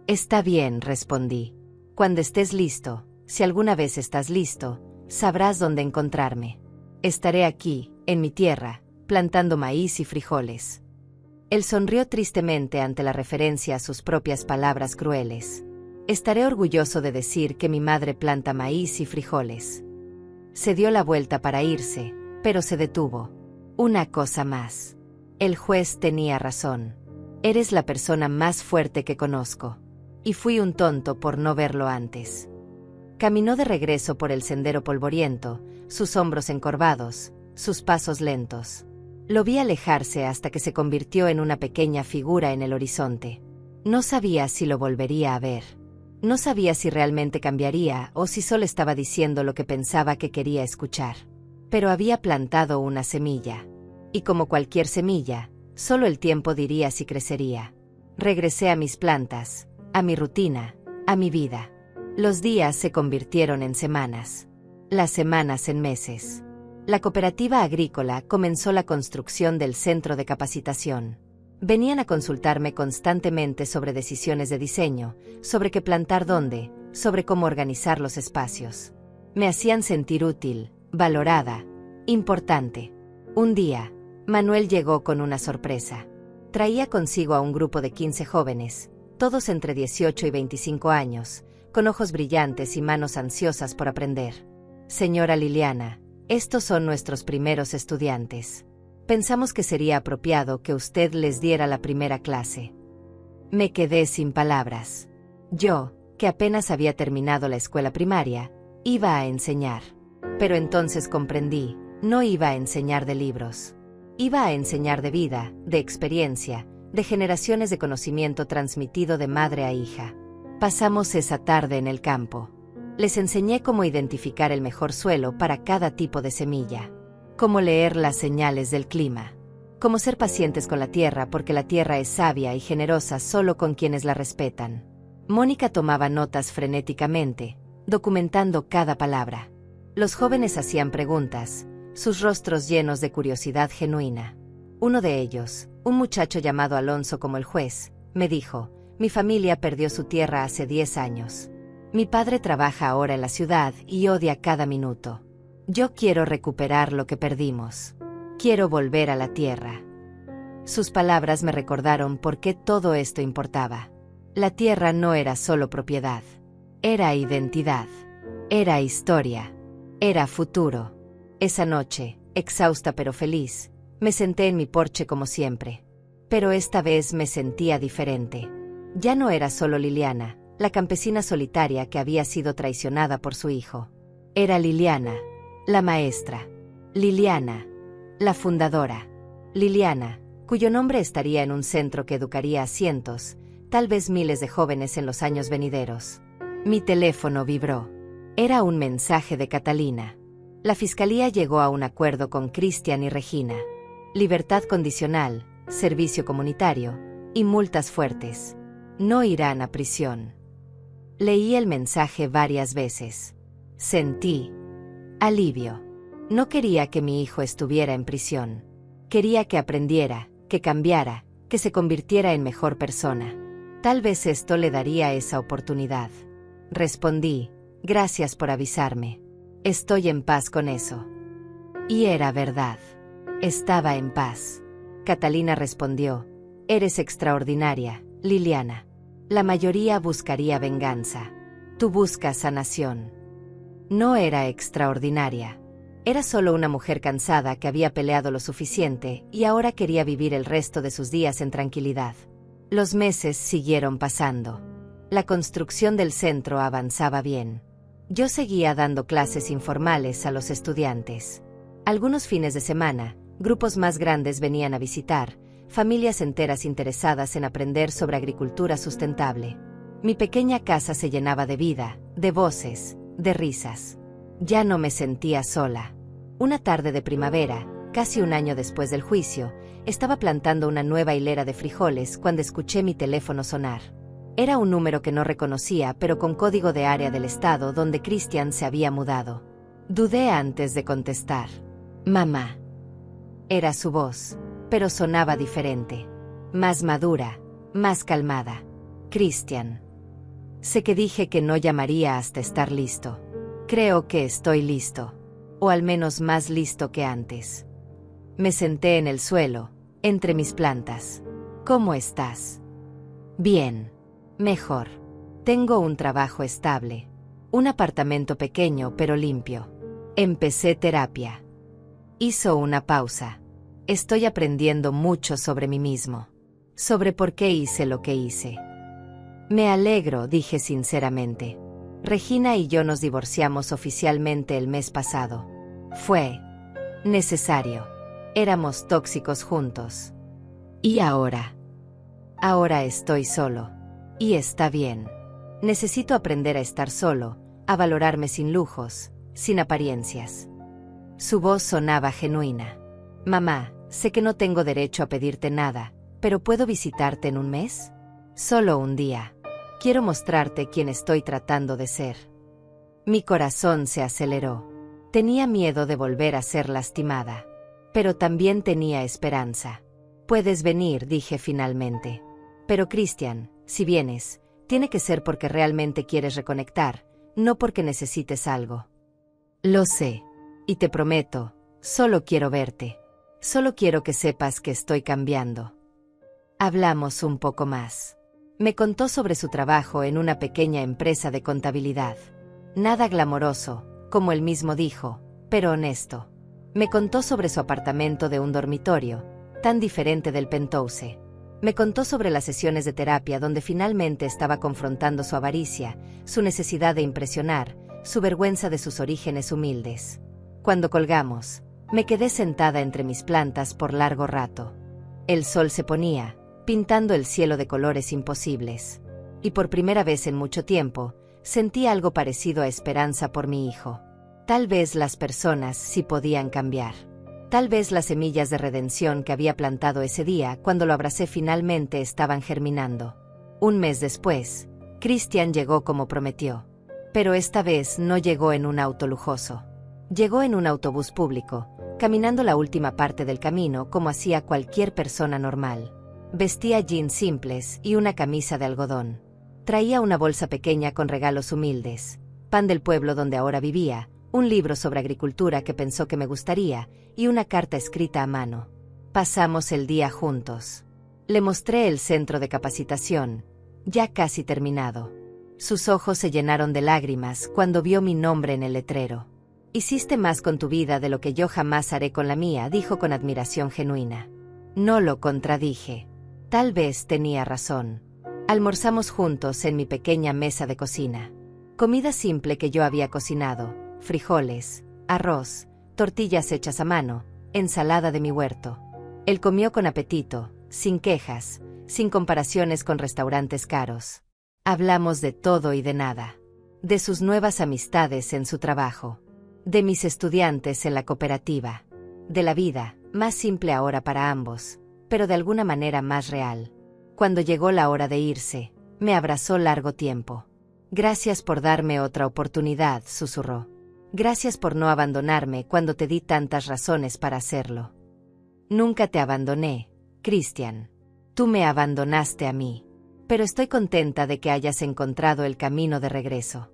Está bien, respondí. Cuando estés listo, si alguna vez estás listo, sabrás dónde encontrarme. Estaré aquí, en mi tierra, plantando maíz y frijoles. Él sonrió tristemente ante la referencia a sus propias palabras crueles. Estaré orgulloso de decir que mi madre planta maíz y frijoles. Se dio la vuelta para irse, pero se detuvo. Una cosa más. El juez tenía razón. Eres la persona más fuerte que conozco. Y fui un tonto por no verlo antes. Caminó de regreso por el sendero polvoriento, sus hombros encorvados, sus pasos lentos. Lo vi alejarse hasta que se convirtió en una pequeña figura en el horizonte. No sabía si lo volvería a ver. No sabía si realmente cambiaría o si solo estaba diciendo lo que pensaba que quería escuchar. Pero había plantado una semilla. Y como cualquier semilla, solo el tiempo diría si crecería. Regresé a mis plantas, a mi rutina, a mi vida. Los días se convirtieron en semanas. Las semanas en meses. La cooperativa agrícola comenzó la construcción del centro de capacitación. Venían a consultarme constantemente sobre decisiones de diseño, sobre qué plantar dónde, sobre cómo organizar los espacios. Me hacían sentir útil, valorada, importante. Un día, Manuel llegó con una sorpresa. Traía consigo a un grupo de 15 jóvenes, todos entre 18 y 25 años, con ojos brillantes y manos ansiosas por aprender. Señora Liliana, estos son nuestros primeros estudiantes. Pensamos que sería apropiado que usted les diera la primera clase. Me quedé sin palabras. Yo, que apenas había terminado la escuela primaria, iba a enseñar. Pero entonces comprendí, no iba a enseñar de libros. Iba a enseñar de vida, de experiencia, de generaciones de conocimiento transmitido de madre a hija. Pasamos esa tarde en el campo. Les enseñé cómo identificar el mejor suelo para cada tipo de semilla. Cómo leer las señales del clima. Cómo ser pacientes con la tierra porque la tierra es sabia y generosa solo con quienes la respetan. Mónica tomaba notas frenéticamente, documentando cada palabra. Los jóvenes hacían preguntas, sus rostros llenos de curiosidad genuina. Uno de ellos, un muchacho llamado Alonso como el juez, me dijo, mi familia perdió su tierra hace 10 años. Mi padre trabaja ahora en la ciudad y odia cada minuto. Yo quiero recuperar lo que perdimos. Quiero volver a la tierra. Sus palabras me recordaron por qué todo esto importaba. La tierra no era solo propiedad. Era identidad. Era historia. Era futuro. Esa noche, exhausta pero feliz, me senté en mi porche como siempre. Pero esta vez me sentía diferente. Ya no era solo Liliana, la campesina solitaria que había sido traicionada por su hijo. Era Liliana, la maestra. Liliana, la fundadora. Liliana, cuyo nombre estaría en un centro que educaría a cientos, tal vez miles de jóvenes en los años venideros. Mi teléfono vibró. Era un mensaje de Catalina. La fiscalía llegó a un acuerdo con Christian y Regina. Libertad condicional, servicio comunitario y multas fuertes. No irán a prisión. Leí el mensaje varias veces. Sentí alivio. No quería que mi hijo estuviera en prisión. Quería que aprendiera, que cambiara, que se convirtiera en mejor persona. Tal vez esto le daría esa oportunidad. respondí, gracias por avisarme. Estoy en paz con eso. Y era verdad. Estaba en paz. Catalina respondió, eres extraordinaria, Liliana. La mayoría buscaría venganza. Tú buscas sanación. No era extraordinaria. Era solo una mujer cansada que había peleado lo suficiente y ahora quería vivir el resto de sus días en tranquilidad. Los meses siguieron pasando. La construcción del centro avanzaba bien. Yo seguía dando clases informales a los estudiantes. Algunos fines de semana, grupos más grandes venían a visitar, familias enteras interesadas en aprender sobre agricultura sustentable. Mi pequeña casa se llenaba de vida, de voces, de risas. Ya no me sentía sola. Una tarde de primavera, casi un año después del juicio, estaba plantando una nueva hilera de frijoles cuando escuché mi teléfono sonar. Era un número que no reconocía, pero con código de área del estado donde Christian se había mudado. Dudé antes de contestar. Mamá. Era su voz, pero sonaba diferente. Más madura, más calmada. Christian. Sé que dije que no llamaría hasta estar listo. Creo que estoy listo. O al menos más listo que antes. Me senté en el suelo, entre mis plantas. ¿Cómo estás? Bien. Mejor. Tengo un trabajo estable. Un apartamento pequeño pero limpio. Empecé terapia. Hizo una pausa. Estoy aprendiendo mucho sobre mí mismo. Sobre por qué hice lo que hice. Me alegro, dije sinceramente. Regina y yo nos divorciamos oficialmente el mes pasado. Fue necesario. Éramos tóxicos juntos. ¿Y ahora? Ahora estoy solo. Y está bien. Necesito aprender a estar solo, a valorarme sin lujos, sin apariencias. Su voz sonaba genuina. Mamá, sé que no tengo derecho a pedirte nada, pero ¿puedo visitarte en un mes? Solo un día. Quiero mostrarte quién estoy tratando de ser. Mi corazón se aceleró. Tenía miedo de volver a ser lastimada. Pero también tenía esperanza. Puedes venir, dije finalmente. Pero Christian, si vienes, tiene que ser porque realmente quieres reconectar, no porque necesites algo. Lo sé. Y te prometo, solo quiero verte. Solo quiero que sepas que estoy cambiando. Hablamos un poco más. Me contó sobre su trabajo en una pequeña empresa de contabilidad. Nada glamoroso, como él mismo dijo, pero honesto. Me contó sobre su apartamento de un dormitorio, tan diferente del penthouse. Me contó sobre las sesiones de terapia donde finalmente estaba confrontando su avaricia, su necesidad de impresionar, su vergüenza de sus orígenes humildes. Cuando colgamos, me quedé sentada entre mis plantas por largo rato. El sol se ponía, pintando el cielo de colores imposibles. Y por primera vez en mucho tiempo, sentí algo parecido a esperanza por mi hijo. Tal vez las personas sí podían cambiar. Tal vez las semillas de redención que había plantado ese día cuando lo abracé finalmente estaban germinando. Un mes después, Christian llegó como prometió. Pero esta vez no llegó en un auto lujoso. Llegó en un autobús público, caminando la última parte del camino como hacía cualquier persona normal. Vestía jeans simples y una camisa de algodón. Traía una bolsa pequeña con regalos humildes, pan del pueblo donde ahora vivía, un libro sobre agricultura que pensó que me gustaría, y una carta escrita a mano. Pasamos el día juntos. Le mostré el centro de capacitación, ya casi terminado. Sus ojos se llenaron de lágrimas cuando vio mi nombre en el letrero. Hiciste más con tu vida de lo que yo jamás haré con la mía, dijo con admiración genuina. No lo contradije. Tal vez tenía razón. Almorzamos juntos en mi pequeña mesa de cocina. Comida simple que yo había cocinado. Frijoles, arroz, tortillas hechas a mano, ensalada de mi huerto. Él comió con apetito, sin quejas, sin comparaciones con restaurantes caros. Hablamos de todo y de nada. De sus nuevas amistades en su trabajo. De mis estudiantes en la cooperativa. De la vida, más simple ahora para ambos, pero de alguna manera más real. Cuando llegó la hora de irse, me abrazó largo tiempo. Gracias por darme otra oportunidad, susurró. Gracias por no abandonarme cuando te di tantas razones para hacerlo. Nunca te abandoné, Christian. Tú me abandonaste a mí. Pero estoy contenta de que hayas encontrado el camino de regreso.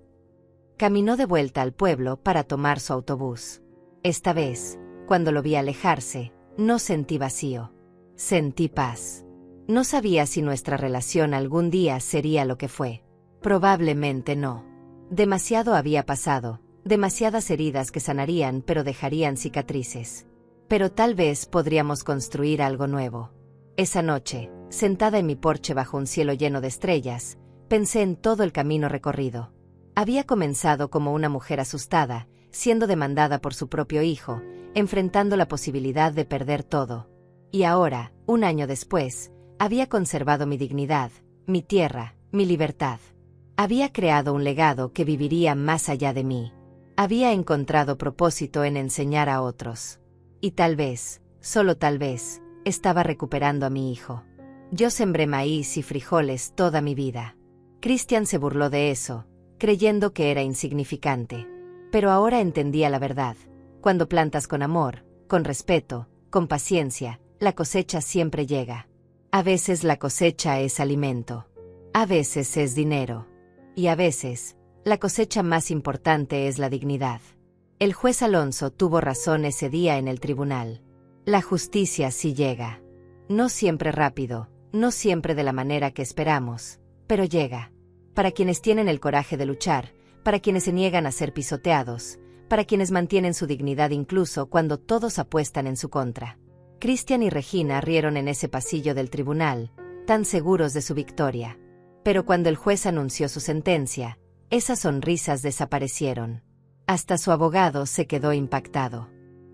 Caminó de vuelta al pueblo para tomar su autobús. Esta vez, cuando lo vi alejarse, no sentí vacío. Sentí paz. No sabía si nuestra relación algún día sería lo que fue. Probablemente no. Demasiado había pasado, demasiadas heridas que sanarían pero dejarían cicatrices. Pero tal vez podríamos construir algo nuevo. Esa noche, sentada en mi porche bajo un cielo lleno de estrellas, pensé en todo el camino recorrido. Había comenzado como una mujer asustada, siendo demandada por su propio hijo, enfrentando la posibilidad de perder todo. Y ahora, un año después, había conservado mi dignidad, mi tierra, mi libertad. Había creado un legado que viviría más allá de mí. Había encontrado propósito en enseñar a otros. Y tal vez, solo tal vez, estaba recuperando a mi hijo. Yo sembré maíz y frijoles toda mi vida. Christian se burló de eso, creyendo que era insignificante. Pero ahora entendía la verdad. Cuando plantas con amor, con respeto, con paciencia, la cosecha siempre llega. A veces la cosecha es alimento. A veces es dinero. Y a veces, la cosecha más importante es la dignidad. El juez Alonso tuvo razón ese día en el tribunal. La justicia sí llega. No siempre rápido, no siempre de la manera que esperamos, pero llega. Para quienes tienen el coraje de luchar, para quienes se niegan a ser pisoteados, para quienes mantienen su dignidad incluso cuando todos apuestan en su contra. Christian y Regina rieron en ese pasillo del tribunal, tan seguros de su victoria. Pero cuando el juez anunció su sentencia, esas sonrisas desaparecieron. Hasta su abogado se quedó impactado.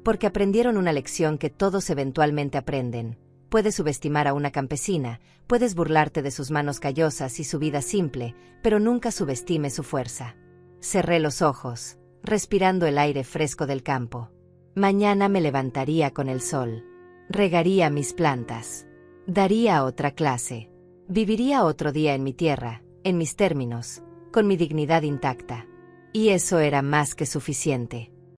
Porque aprendieron una lección que todos eventualmente aprenden. Puedes subestimar a una campesina, puedes burlarte de sus manos callosas y su vida simple, pero nunca subestimes su fuerza. Cerré los ojos, respirando el aire fresco del campo. Mañana me levantaría con el sol. Regaría mis plantas. Daría otra clase. Viviría otro día en mi tierra, en mis términos, con mi dignidad intacta. Y eso era más que suficiente.